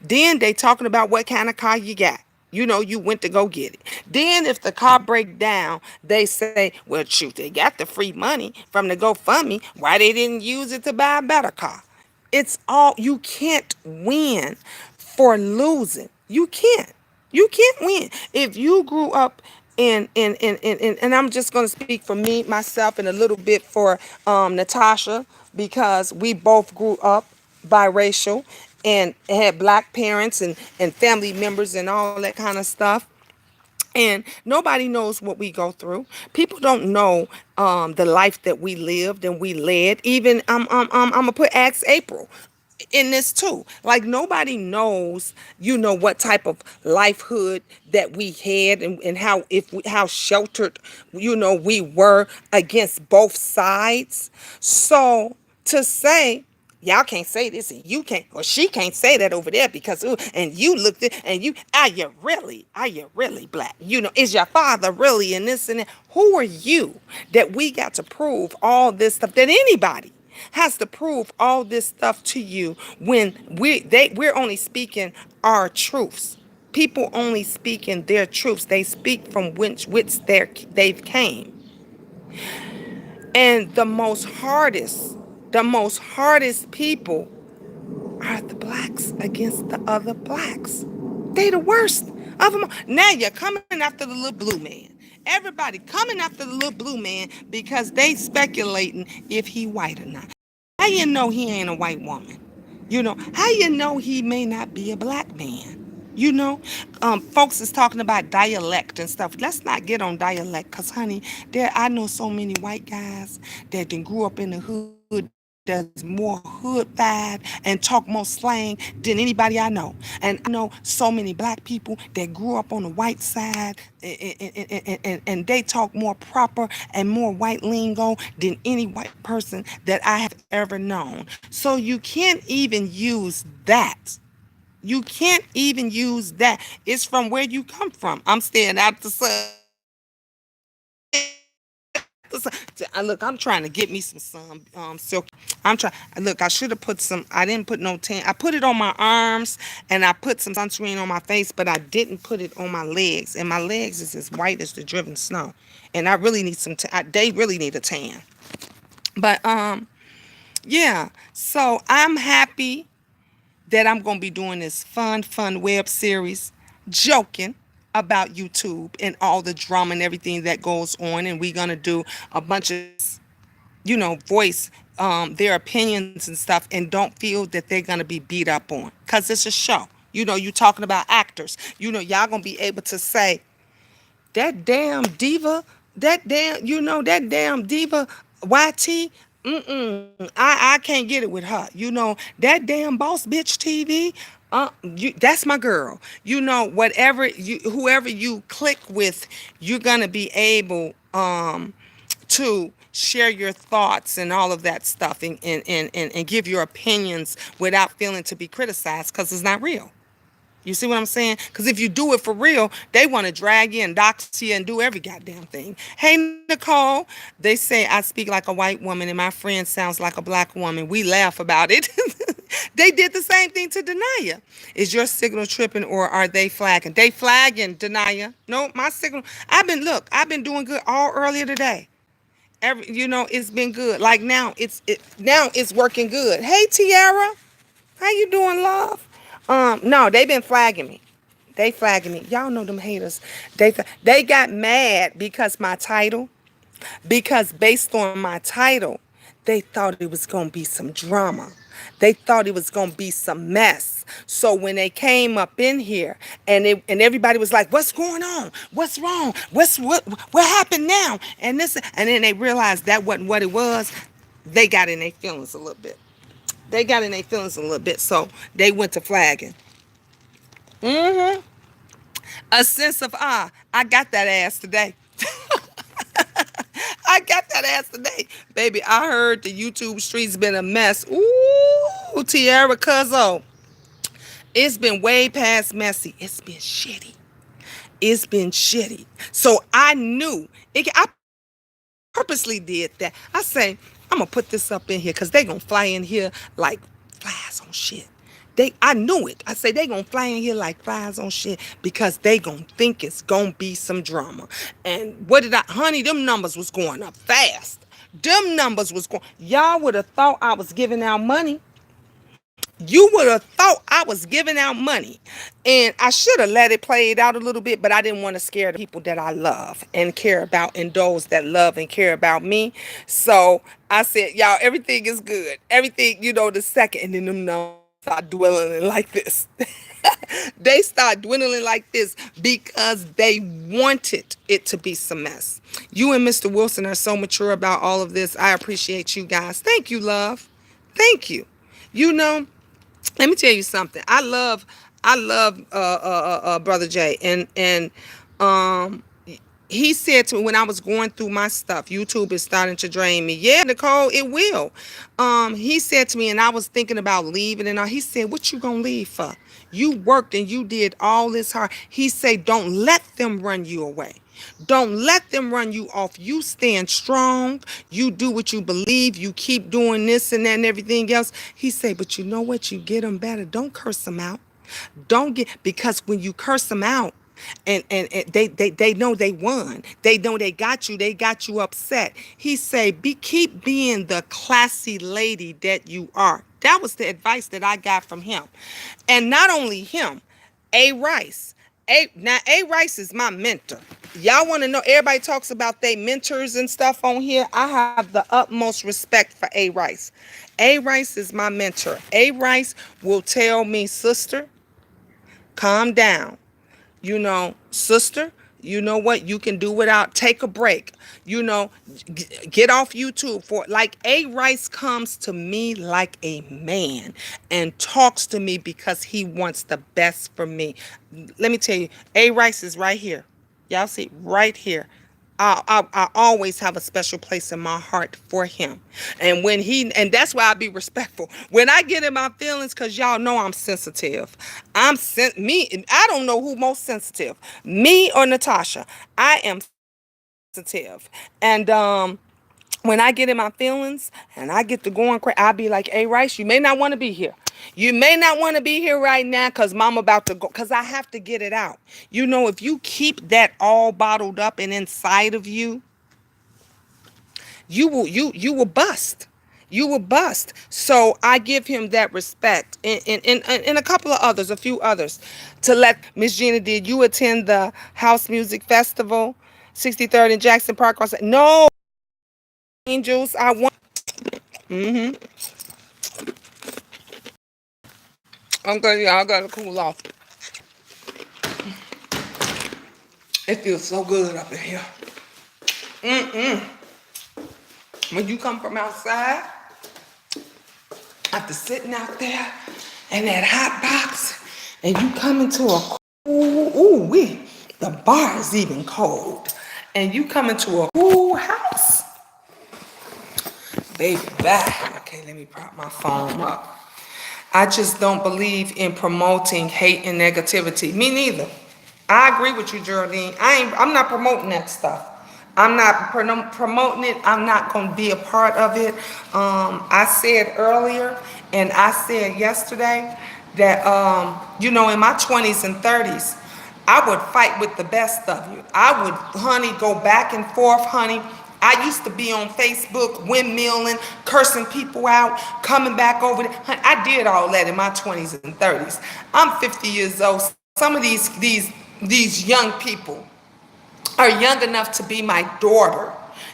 then they talking about what kind of car you got. You know, you went to go get it. Then if the car break down, they say, well, shoot, they got the free money from the GoFundMe. Why they didn't use it to buy a better car? It's all, you can't win for losing. You can't. You can't win. If you grew up and I'm just going to speak for me, myself, and a little bit for Natasha, because we both grew up biracial and had black parents and family members and all that kind of stuff. And nobody knows what we go through. People don't know the life that we lived and we led. Even I'm gonna put Ask April in this too. Like nobody knows, you know, what type of lifehood that we had and how how sheltered, you know, we were against both sides. So to say y'all can't say this and you can't or she can't say that over there because ooh, and you looked at and you are you really black, you know, is your father really in this and that? Who are you that we got to prove all this stuff, that anybody has to prove all this stuff to you when we're only speaking our truths? People only speaking their truths. They speak from which they've came. And the most hardest people are the blacks against the other blacks. They the worst of them all. Now you're coming after the little blue man. Everybody coming after the little blue man because they speculating if he white or not. How you know he ain't a white woman? You know, how you know he may not be a black man? You know, folks is talking about dialect and stuff. Let's not get on dialect, cause honey, I know so many white guys that then grew up in the hood that's more hood bad and talk more slang than anybody I know. And I know so many black people that grew up on the white side and they talk more proper and more white lingo than any white person that I have ever known. So you can't even use that. You can't even use that. It's from where you come from. I'm staying out the sun. I'm staying out the sun. Look, I'm trying to get me some silk. I'm trying. Look, I should have put some. I didn't put no tan. I put it on my arms and I put some sunscreen on my face, but I didn't put it on my legs. And my legs is as white as the driven snow. And I really need some. They really need a tan. But yeah. So I'm happy that I'm gonna be doing this fun web series, joking about YouTube and all the drama and everything that goes on, and we're gonna do a bunch of, voice their opinions and stuff, and don't feel that they're gonna be beat up on, cause it's a show. You talking about actors. Y'all gonna be able to say that damn diva, that damn diva, YT. I can't get it with her. That damn boss bitch TV. That's my girl. Whoever you click with, you're gonna be able to share your thoughts and all of that stuff, and give your opinions without feeling to be criticized, because it's not real. You see what I'm saying? Because if you do it for real, they want to drag you and dox you and do every goddamn thing. Hey, Nicole, they say I speak like a white woman and my friend sounds like a black woman. We laugh about it. They did the same thing to Denia. Is your signal tripping or are they flagging? They flagging, Denia. No, my signal. I've been doing good all earlier today. It's been good. Like now it's working good. Hey, Tiara. How you doing, love? No, they been flagging me. They flagging me. Y'all know them haters. They got mad because based on my title, they thought it was gonna be some drama. They thought it was gonna be some mess. So when they came up in here and everybody was like, "What's going on? What's wrong? What happened now?" And then they realized that wasn't what it was. They got in their feelings a little bit. So they went to flagging. hmm A sense of I got that ass today. I got that ass today. Baby, I heard the YouTube streets been a mess. Ooh, Tiara Cuzzo. It's been way past messy. It's been shitty. It's been shitty. So I knew. I purposely did that. I say, I'm going to put this up in here because they going to fly in here like flies on shit. I knew it. I say they gonna fly in here like flies on shit because they gonna think it's gonna be some drama. And honey, them numbers was going up fast. Them numbers was going. Y'all would have thought I was giving out money. You would have thought I was giving out money. And I should have let it play it out a little bit, but I didn't want to scare the people that I love and care about, and those that love and care about me. So I said, y'all, everything is good. Everything, the second, and then them numbers start dwindling like this. They start dwindling like this because they wanted it to be some mess. You and Mr. Wilson are so mature about all of this. I appreciate you guys. Thank you, love. Thank you. Let me tell you something. I love Brother Jay, and he said to me when I was going through my stuff, YouTube is starting to drain me. Yeah, Nicole, it will. He said to me, and I was thinking about leaving and all. He said, "What you gonna leave for? You worked and you did all this hard." He said, "Don't let them run you away. Don't let them run you off. You stand strong. You do what you believe. You keep doing this and that and everything else." He said, "But you know what? You get them better. Don't curse them out. Because when you curse them out, and they know they won. They know they got you. They got you upset." He said, keep being the classy lady that you are." That was the advice that I got from him. And not only him, A. Rice. A. Rice is my mentor. Y'all want to know, everybody talks about they mentors and stuff on here. I have the utmost respect for A. Rice. A. Rice is my mentor. A. Rice will tell me, "Sister, calm down. Sister, you know what? You can do without, take a break. Get off YouTube for," like A. Rice comes to me like a man and talks to me because he wants the best for me. Let me tell you, A. Rice is right here. Y'all see, right here. I always have a special place in my heart for him. And that's why I be respectful. When I get in my feelings, because y'all know I'm sensitive. I don't know who most sensitive, me or Natasha. I am sensitive. And when I get in my feelings and I get to going crazy, I'll be like, hey, Rice, you may not want to be here. You may not want to be here right now because mom about to go, because I have to get it out. You know, if you keep that all bottled up and inside of you, you will bust. You will bust. So I give him that respect, and a couple of others, a few others, to let Miss Gina. Did you attend the House Music Festival, 63rd in Jackson Park? I said no. Angels, I want. Mm-hmm. I'm gonna, yeah, I gotta cool off. It feels so good up in here. When you come from outside, after sitting out there in that hot box, and you come into a the bar is even cold, and you come into a cool house, baby, back. Okay, let me prop my phone up. I just don't believe in promoting hate and negativity. Me neither. I agree with you, Geraldine. I'm not promoting that stuff. I'm not promoting it. I'm not going to be a part of it. I said earlier, and I said yesterday that, in my 20s and 30s, I would fight with the best of you. I would, honey, go back and forth, honey. I used to be on Facebook, windmilling, cursing people out, coming back over there. Honey, I did all that in my 20s and 30s. I'm 50 years old. Some of these young people are young enough to be my daughter,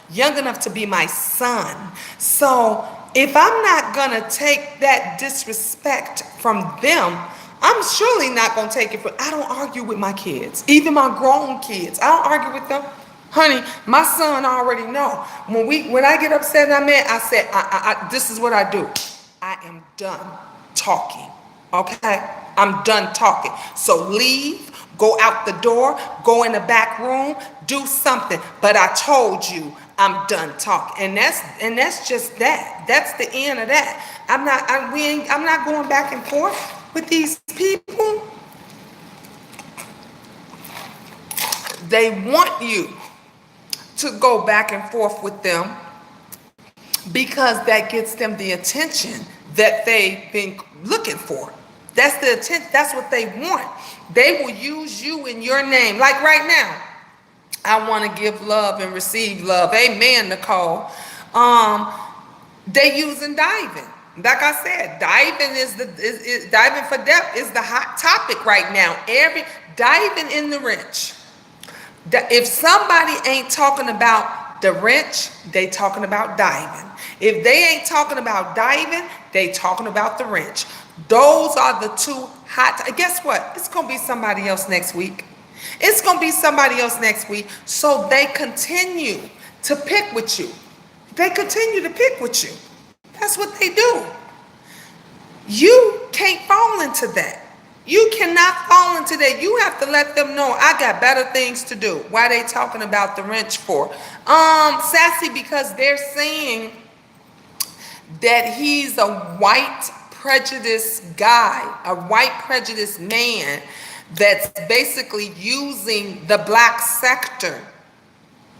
young enough to be my son. So if I'm not gonna take that disrespect from them, I'm surely not gonna take it from. I don't argue with my kids, even my grown kids. I don't argue with them. Honey, my son already know. When I get upset and I'm mad, I say, this is what I do. I am done talking. Okay? I'm done talking. So leave, go out the door, go in the back room, do something. But I told you I'm done talking. And that's just that. That's the end of that. I'm not going back and forth with these people. They want you to go back and forth with them because that gets them the attention that they've been looking for. That's the attention. That's what they want. They will use you in your name. Like right now, I want to give love and receive love. Amen, Nicole. They using diving. Like I said, diving diving for depth is the hot topic right now. Diving in the wrench. If somebody ain't talking about the wrench, they talking about diving. If they ain't talking about diving, they talking about the wrench. Those are the two hot. Guess what? It's gonna be somebody else next week. It's gonna be somebody else next week. So they continue to pick with you. They continue to pick with you. That's what they do. You can't fall into that. You cannot fall into that. You have to let them know I got better things to do. Why they talking about the wrench for? Sassy, because they're saying that he's a white prejudice guy, a white prejudice man that's basically using the black sector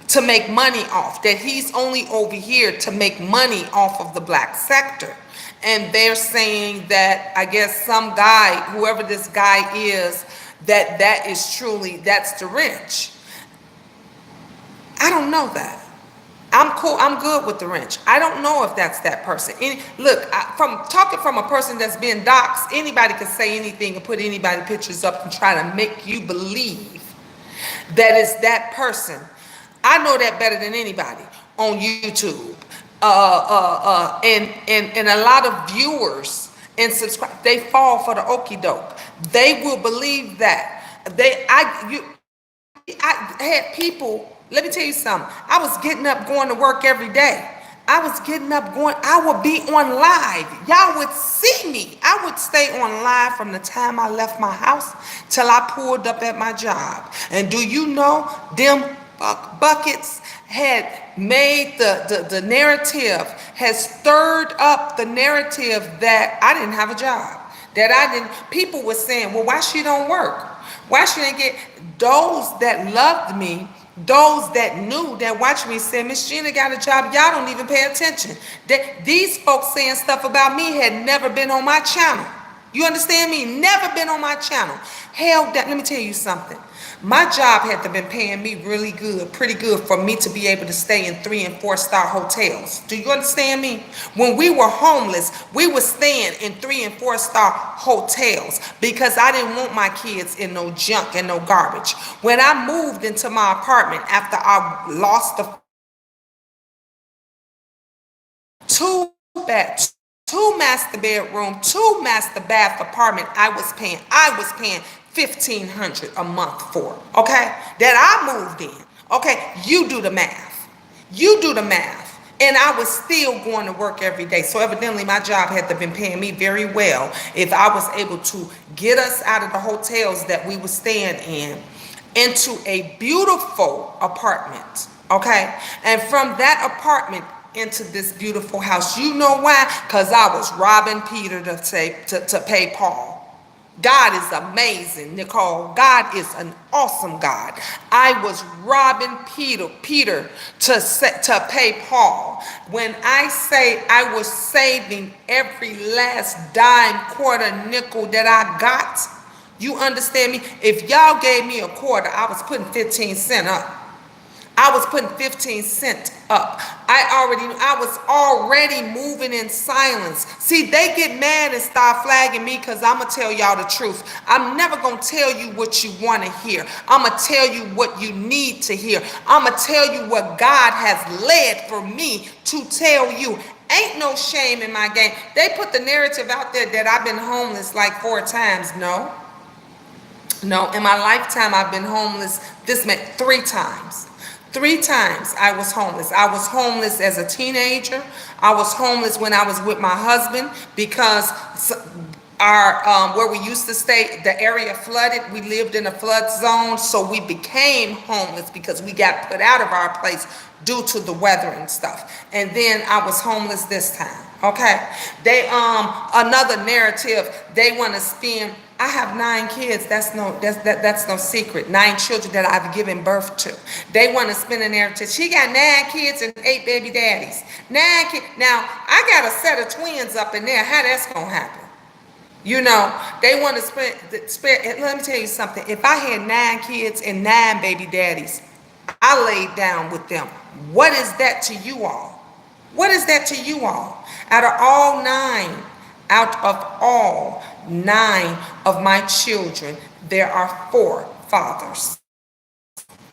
to make money off, that he's only over here to make money off of the black sector. And they're saying that, I guess some guy, whoever this guy is, that is truly, that's the wrench. I don't know that. I'm cool. I'm good with the wrench. I don't know if that's that person. Look, from talking from a person that's been doxxed, anybody can say anything and put anybody pictures up and try to make you believe that it's that person. I know that better than anybody on YouTube. And a lot of viewers and subscribe, they fall for the okie doke. They will believe that. I had people, let me tell you something. I was getting up going to work every day. I would be on live. Y'all would see me. I would stay on live from the time I left my house till I pulled up at my job. And do you know, them buckets had made the narrative, has stirred up the narrative that I didn't have a job. People were saying, well, why she don't work? Why she didn't get, those that loved me Those that knew, that watched me, said, Miss Gina got a job. Y'all don't even pay attention. These folks saying stuff about me had never been on my channel. You understand me? Never been on my channel. Hell, let me tell you something. My job had to been paying me really good, pretty good, for me to be able to stay in 3- and 4-star hotels. Do you understand me? When we were homeless, we were staying in 3- and 4-star hotels because I didn't want my kids in no junk and no garbage. When I moved into my apartment after I lost the two bed, two master bedroom, two master bath apartment, I was paying $1,500 a month for, okay? That I moved in. Okay, you do the math. You do the math. And I was still going to work every day. So evidently my job had to been paying me very well if I was able to get us out of the hotels that we were staying in into a beautiful apartment, okay? And from that apartment into this beautiful house. You know why? Because I was robbing Peter to pay Paul. God is amazing, Nicole. God is an awesome God. I was robbing Peter to pay Paul. When I say I was saving every last dime, quarter, nickel that I got, you understand me? If y'all gave me a quarter, I was putting 15 cents up. I was putting 15 cents up. I was already moving in silence. See, they get mad and start flagging me because I'm going to tell y'all the truth. I'm never going to tell you what you want to hear. I'm going to tell you what you need to hear. I'm going to tell you what God has led for me to tell you. Ain't no shame in my game. They put the narrative out there that I've been homeless like 4 times. No, in my lifetime, I've been homeless. This meant 3 times. 3 times I was homeless. I was homeless as a teenager. I was homeless when I was with my husband because our where we used to stay, the area flooded. We lived in a flood zone, so we became homeless because we got put out of our place due to the weather and stuff. And then I was homeless this time. Okay, they another narrative they want to spin. I have 9 kids. That's no secret. 9 children that I've given birth to. They want to spin a narrative. She got 9 kids and 8 baby daddies. 9 kids. Now I got a set of twins up in there. How that's gonna happen? You know, they want to spend. Let me tell you something. If I had 9 kids and 9 baby daddies, I laid down with them. What is that to you all? What is that to you all? Out of all 9 of my children, there are 4 fathers.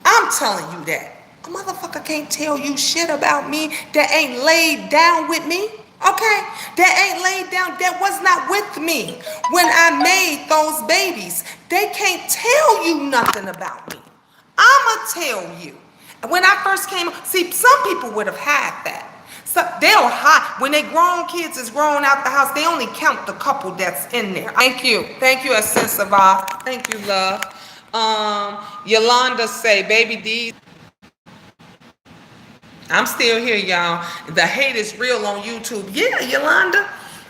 I'm telling you that. A motherfucker can't tell you shit about me that ain't laid down with me. Okay? That ain't laid down, that was not with me when I made those babies. They can't tell you nothing about me. I'ma tell you. When I first came, see, some people would have had that. So they'll hide. When they grown kids is grown out the house, they only count the couple that's in there. Thank you. Thank you, Asensava. Thank you, love. Yolanda say, baby D. I'm still here, y'all. The hate is real on YouTube. Yeah, Yolanda.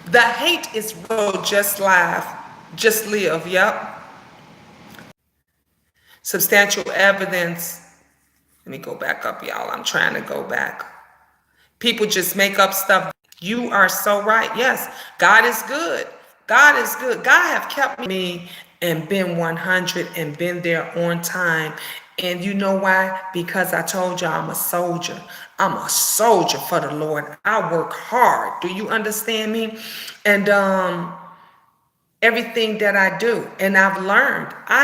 The hate is real. Just live. Just live. Yep. Substantial evidence. Let me go back up, y'all. I'm trying to go back. People just make up stuff. You are so right. Yes, God is good. God is good. God have kept me and been 100 and been there on time. And you know why? Because I told you I'm a soldier. I'm a soldier for the Lord. I work hard. Do you understand me? And everything that I do. And I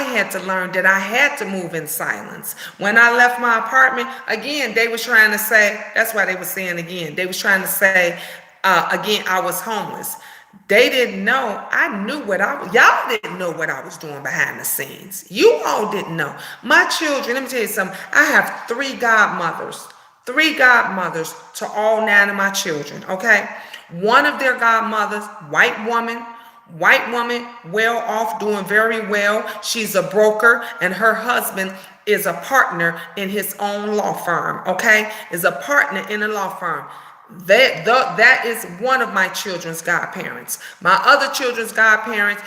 had to learn that I had to move in silence. When I left my apartment, again, they was trying to say, that's why they were saying again, they was trying to say, again, I was homeless. They didn't know. I knew y'all didn't know what I was doing behind the scenes. You all didn't know. My children, let me tell you something. I have 3 godmothers to all 9 of my children, okay? One of their godmothers, white woman, well off, doing very well. She's a broker, and her husband is a partner in his own law firm, okay? Is a partner in a law firm. That is one of my children's godparents. My other children's godparents,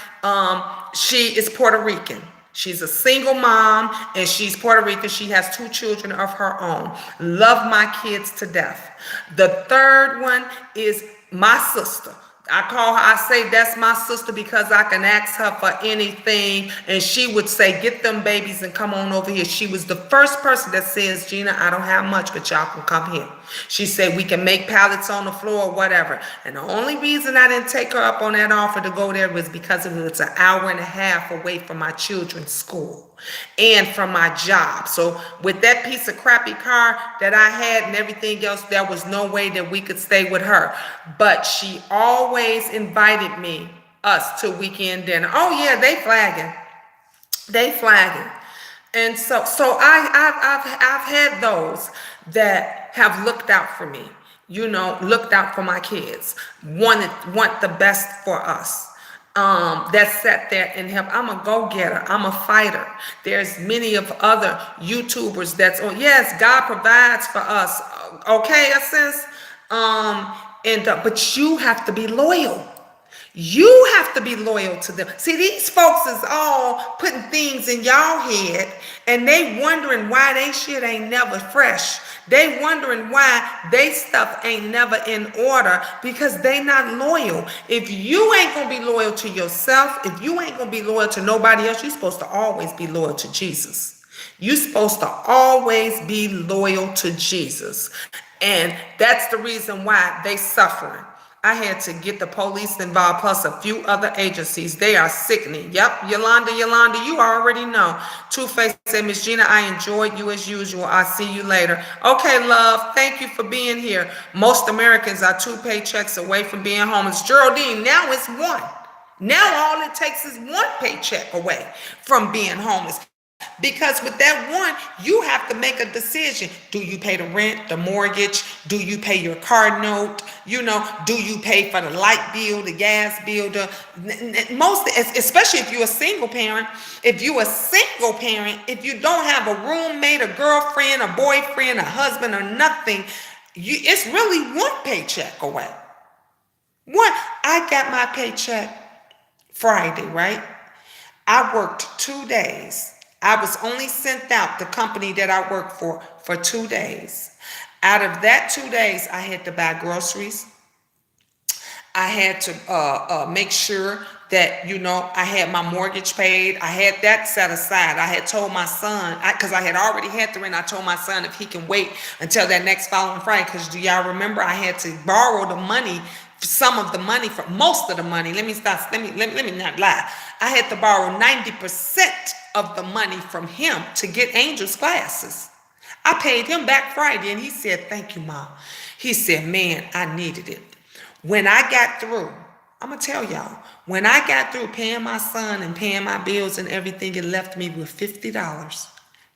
she is Puerto Rican. She's a single mom and she's Puerto Rican. She has 2 children of her own. Love my kids to death. The third one is my sister. I call her, I say that's my sister because I can ask her for anything and she would say, get them babies and come on over here. She was the first person that says, Gina, I don't have much, but y'all can come here. She said, we can make pallets on the floor or whatever. And the only reason I didn't take her up on that offer to go there was because it was an hour and a half away from my children's school and from my job. So with that piece of crappy car that I had and everything else, there was no way that we could stay with her. But she always invited us to weekend dinner. Oh yeah, they flagging. They flagging. And so I've had those that have looked out for me, looked out for my kids, want the best for us. That sat there and help. I'm a go-getter. I'm a fighter. There's many of other YouTubers that's on. Yes, God provides for us. Okay, sis. But you have to be loyal. You have to be loyal to them. See, these folks is all putting things in y'all head and they wondering why they shit ain't never fresh. They wondering why they stuff ain't never in order because they not loyal. If you ain't gonna be loyal to yourself, if you ain't gonna be loyal to nobody else, you're supposed to always be loyal to Jesus. You're supposed to always be loyal to Jesus. And that's the reason why they suffering. I had to get the police involved, plus a few other agencies. They are sickening. Yep, Yolanda, you already know. Two-Face said, Miss Gina, I enjoyed you as usual. I'll see you later. Okay, love, thank you for being here. Most Americans are 2 paychecks away from being homeless. Geraldine, now it's 1. Now all it takes is 1 paycheck away from being homeless. Because with that 1, you have to make a decision. Do you pay the rent, the mortgage? Do you pay your car note? Do you pay for the light bill, the gas bill? Most, especially if you're a single parent. If you're a single parent, if you don't have a roommate, a girlfriend, a boyfriend, a husband, or nothing, it's really 1 paycheck away. I got my paycheck Friday, right? I worked 2 days. I was only sent out the company that I work for 2 days. Out of that 2 days, I had to buy groceries. I had to make sure that, I had my mortgage paid. I had that set aside. I had told my son, because I had already had the rent, I told my son if he can wait until that next following Friday, because do y'all remember I had to borrow the money, some of the money, from most of the money. Let me not lie. I had to borrow 90% of the money from him to get Angel's glasses. I paid him back Friday and he said, thank you, Mom. He said, man, I needed it. When I got through, I'm going to tell y'all, when I got through paying my son and paying my bills and everything, it left me with $50.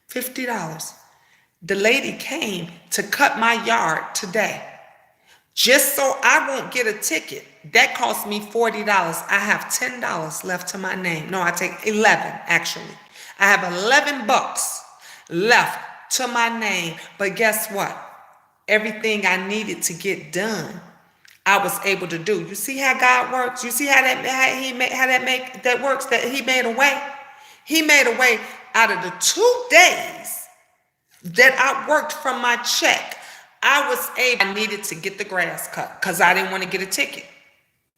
$50. The lady came to cut my yard today just so I won't get a ticket. That cost me $40. I have $10 left to my name. No, I take 11 actually. I have 11 bucks left to my name. But guess what? Everything I needed to get done, I was able to do. You see how God works? You see how that works? That He made a way. He made a way out of the 2 days that I worked from my check. I needed to get the grass cut because I didn't want to get a ticket.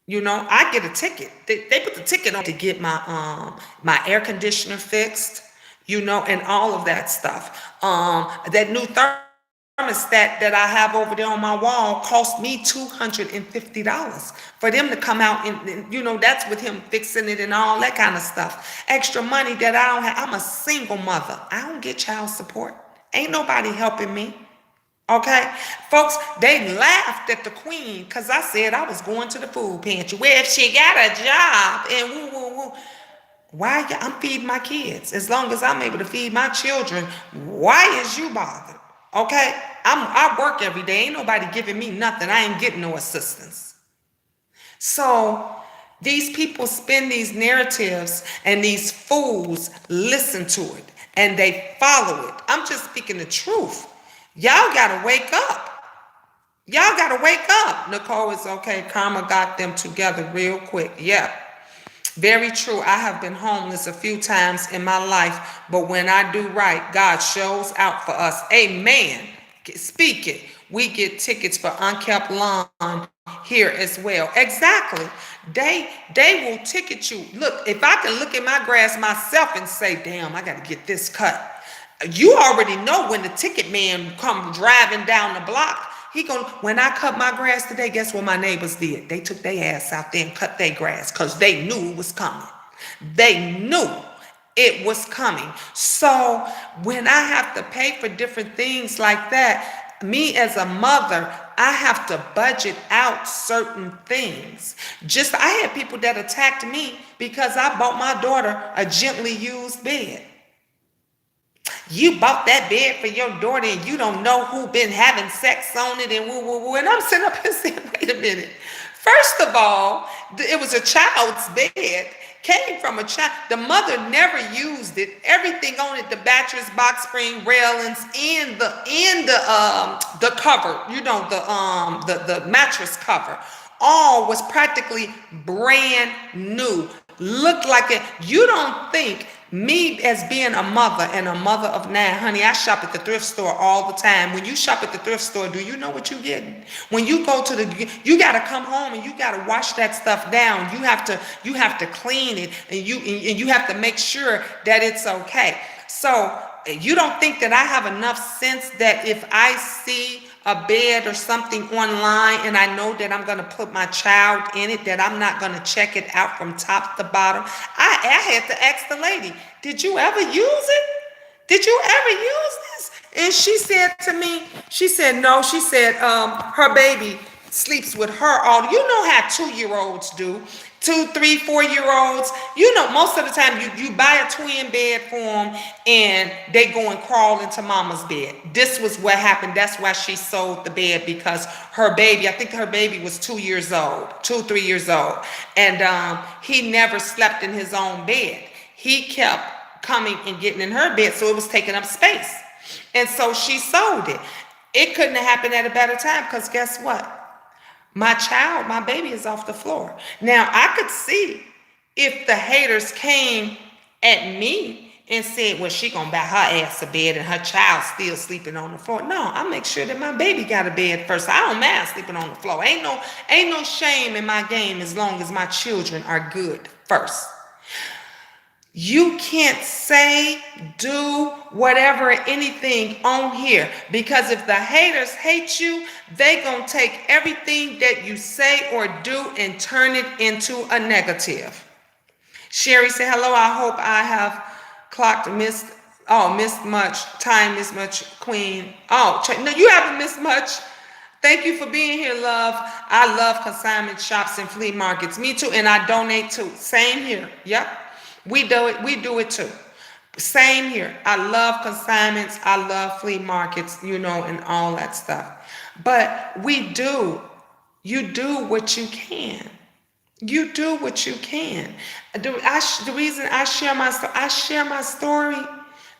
I get a ticket. They put the ticket on to get my air conditioner fixed, and all of that stuff. That new thermostat that I have over there on my wall cost me $250 for them to come out and that's with him fixing it and all that kind of stuff. Extra money that I don't have. I'm a single mother. I don't get child support. Ain't nobody helping me. Okay, folks, they laughed at the queen because I said I was going to the food pantry. Well, if she got a job and woo. Why? I'm feeding my kids. As long as I'm able to feed my children, why is you bothered? Okay, I work every day. Ain't nobody giving me nothing. I ain't getting no assistance. So these people spin these narratives and these fools listen to it and they follow it. I'm just speaking the truth. Y'all gotta wake up. Nicole is okay. Karma got them together real quick. Yeah. Very true. I have been homeless a few times in my life, but when I do right, God shows out for us. Amen. Speak it. We get tickets for unkept lawn here as well. Exactly. They will ticket you. Look, if I can look at my grass myself and say, damn, I got to get this cut. You already know when the ticket man come driving down the block, he going when I cut my grass today, guess what my neighbors did? They took their ass out there and cut their grass because they knew it was coming. They knew it was coming. So when I have to pay for different things like that, me as a mother, I have to budget out certain things. Just I had people that attacked me because I bought my daughter a gently used bed. You bought that bed for your daughter and you don't know who been having sex on it and woo woo woo. And I'm sitting up here saying, wait a minute. First of all, it was a child's bed, came from a child. The mother never used it. Everything on it, the mattress, box spring, railings, and the cover, the mattress cover, all was practically brand new. Looked like it. You don't think me as being a mother and a mother of 9, honey, I shop at the thrift store all the time. When you shop at the thrift store, do you know what you're getting? When you go to you got to come home and you got to wash that stuff down. You have to clean it and you have to make sure that it's okay. So you don't think that I have enough sense that if I see a bed or something online and I know that I'm going to put my child in it, that I'm not going to check it out from top to bottom? I had to ask the lady, did you ever use it? Did you ever use this? And she said to me, she said, no. She said her baby sleeps with her all. You know how 2-year-olds do. 2, 3, 4-year-olds. You know, most of the time you buy a twin bed for them and they go and crawl into mama's bed. This was what happened. That's why she sold the bed, because her baby, I think her baby was 2 years old, 2, 3 years old. And he never slept in his own bed. He kept coming and getting in her bed, so it was taking up space. And so she sold it. It couldn't have happened at a better time, because guess what? My baby is off the floor. Now, I could see if the haters came at me and said, well, she gonna buy her ass a bed and her child still sleeping on the floor. No, I make sure that my baby got a bed first. I don't mind sleeping on the floor. Ain't no shame in my game as long as my children are good first. You can't say, do, whatever, anything on here, because if the haters hate you, they gonna take everything that you say or do and turn it into a negative. Sherry said, hello, I hope I have missed much, queen. Oh, no, you haven't missed much. Thank you for being here, love. I love consignment shops and flea markets. Me too, and I donate too. Same here. Yep. We do it too. Same here. I love consignments. I love flea markets, and all that stuff. But you do what you can. You do what you can. The reason I share my story.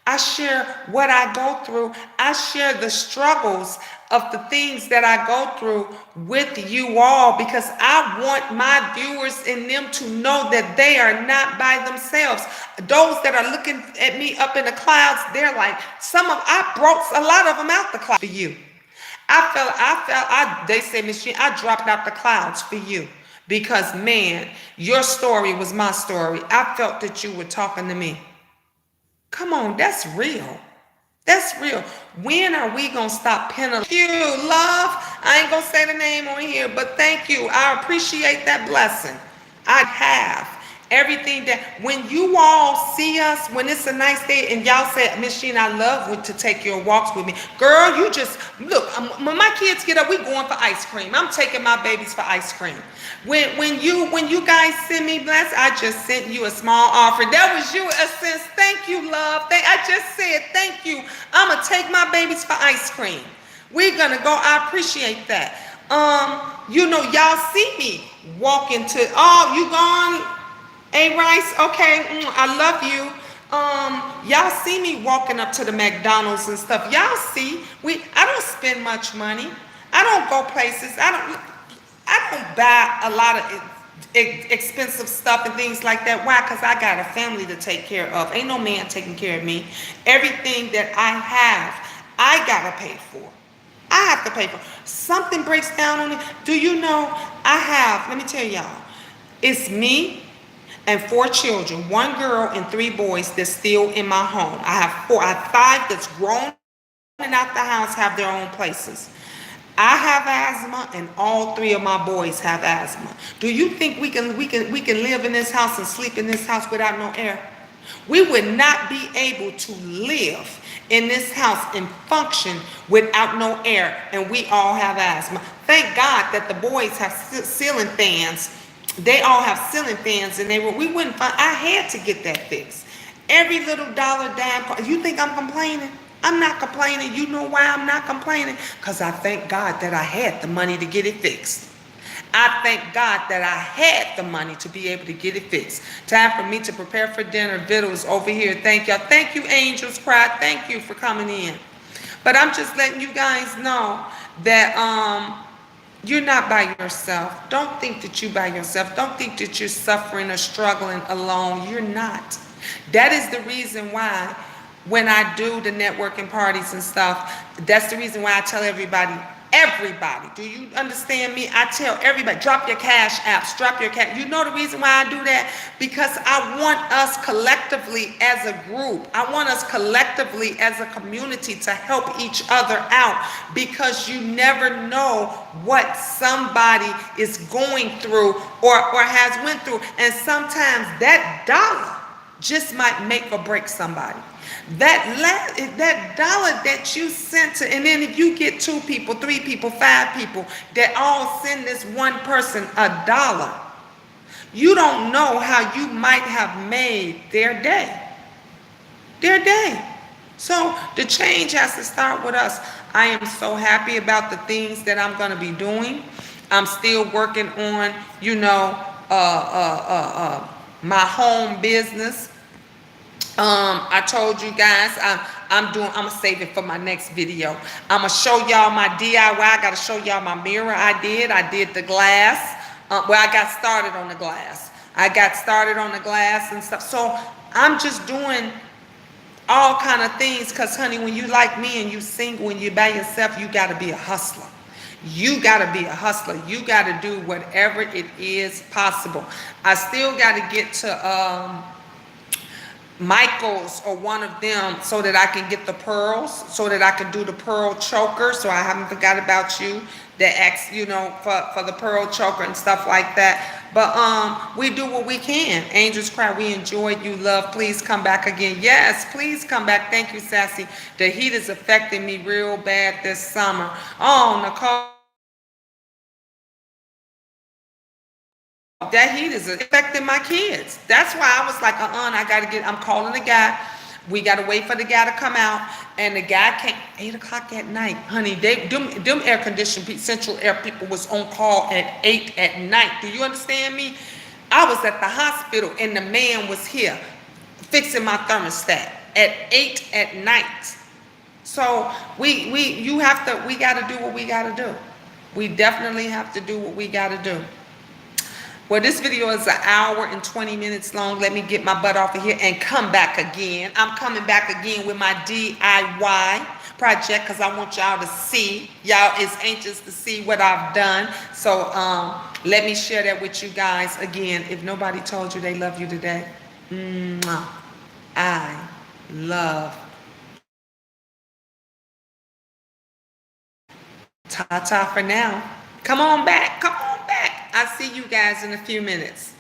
I share what I go through. I share the struggles of the things that I go through with you all, because I want my viewers and them to know that they are not by themselves. Those that are looking at me up in the clouds, they're like, I brought a lot of them out the clouds for you. They say, Miss Jean, I dropped out the clouds for you, because man, your story was my story. I felt that you were talking to me. Come on, that's real. That's real. When are we going to stop penalizing you, love? I ain't going to say the name on here, but thank you. I appreciate that blessing. I have everything that when you all see us, when it's a nice day and y'all say, Miss Jean, I love to take your walks with me. Girl, you just, look, when my kids get up, we going for ice cream. I'm taking my babies for ice cream. When you guys send me bless, I just sent you a small offering. That was you, a sense. Thank you, love. I just said thank you. I'm going to take my babies for ice cream. We're going to go. I appreciate that. Y'all see me walking to, oh, you gone? Hey, Rice, okay, I love you. Y'all see me walking up to the McDonald's and stuff. Y'all see, I don't spend much money. I don't go places. I don't buy a lot of expensive stuff and things like that. Why? Because I got a family to take care of. Ain't no man taking care of me. Everything that I have, I gotta pay for. I have to pay for. Something breaks down on it. Do you know I have, let me tell y'all, it's me and 4 children, 1 girl and 3 boys that's still in my home. I have 4, I have 5 that's grown and out the house, have their own places. I have asthma, and all 3 of my boys have asthma. Do you think we can live in this house and sleep in this house without no air? We would not be able to live in this house and function without no air, and we all have asthma. Thank God that the boys have ceiling fans. They all have ceiling fans, and we wouldn't find. I had to get that fixed. Every little dollar dime. You think I'm complaining? I'm not complaining. You know why I'm not complaining? Because I thank God that I had the money to get it fixed. I thank God that I had the money to be able to get it fixed. Time for me to prepare for dinner. Vittles over here. Thank y'all. Thank you, Angels Cry. Thank you for coming in. But I'm just letting you guys know that you're not by yourself. Don't think that you're by yourself. Don't think that you're suffering or struggling alone. You're not. That is the reason why when I do the networking parties and stuff, that's the reason why I tell everybody, do you understand me? I tell everybody, drop your cash apps, drop your cash. You know the reason why I do that? Because I want us collectively as a group, I want us collectively as a community to help each other out, because you never know what somebody is going through or has went through. And sometimes that dollar just might make or break somebody. That dollar that you sent to, and then if you get 2 people, 3 people, 5 people that all send this one person $1, you don't know how you might have made their day. Their day. So the change has to start with us. I am so happy about the things that I'm going to be doing. I'm still working on, my home business. I told you guys I'm gonna save it for my next video. I'm gonna show y'all my DIY. I gotta show y'all my mirror I did the glass. I got started on the glass. And stuff. So I'm just doing all kind of things, because honey, when you like me and you single and you by yourself, you gotta be a hustler. You gotta be a hustler. You gotta do whatever it is possible. I still gotta get to Michael's or one of them so that I can get the pearls, so that I can do the pearl choker. So I haven't forgot about you that asked, for the pearl choker and stuff like that. But we do what we can. Angels Cry, we enjoyed you, love. Please come back again. Yes, please come back. Thank you, Sassy. The heat is affecting me real bad this summer. Oh, Nicole. That heat is affecting my kids. That's why I was like, I'm calling the guy. We got to wait for the guy to come out. And the guy came 8 o'clock at night. Honey, them air conditioned central air people was on call at 8 at night. Do you understand me? I was at the hospital and the man was here fixing my thermostat at 8 at night. So we got to do what we got to do. We definitely have to do what we got to do. Well, this video is 1 hour and 20 minutes long. Let me get my butt off of here and come back again. I'm coming back again with my DIY project, because I want y'all to see. Y'all is anxious to see what I've done. So let me share that with you guys again. If nobody told you they love you today, I love. Ta-ta for now. Come on back. Come on back. I'll see you guys in a few minutes.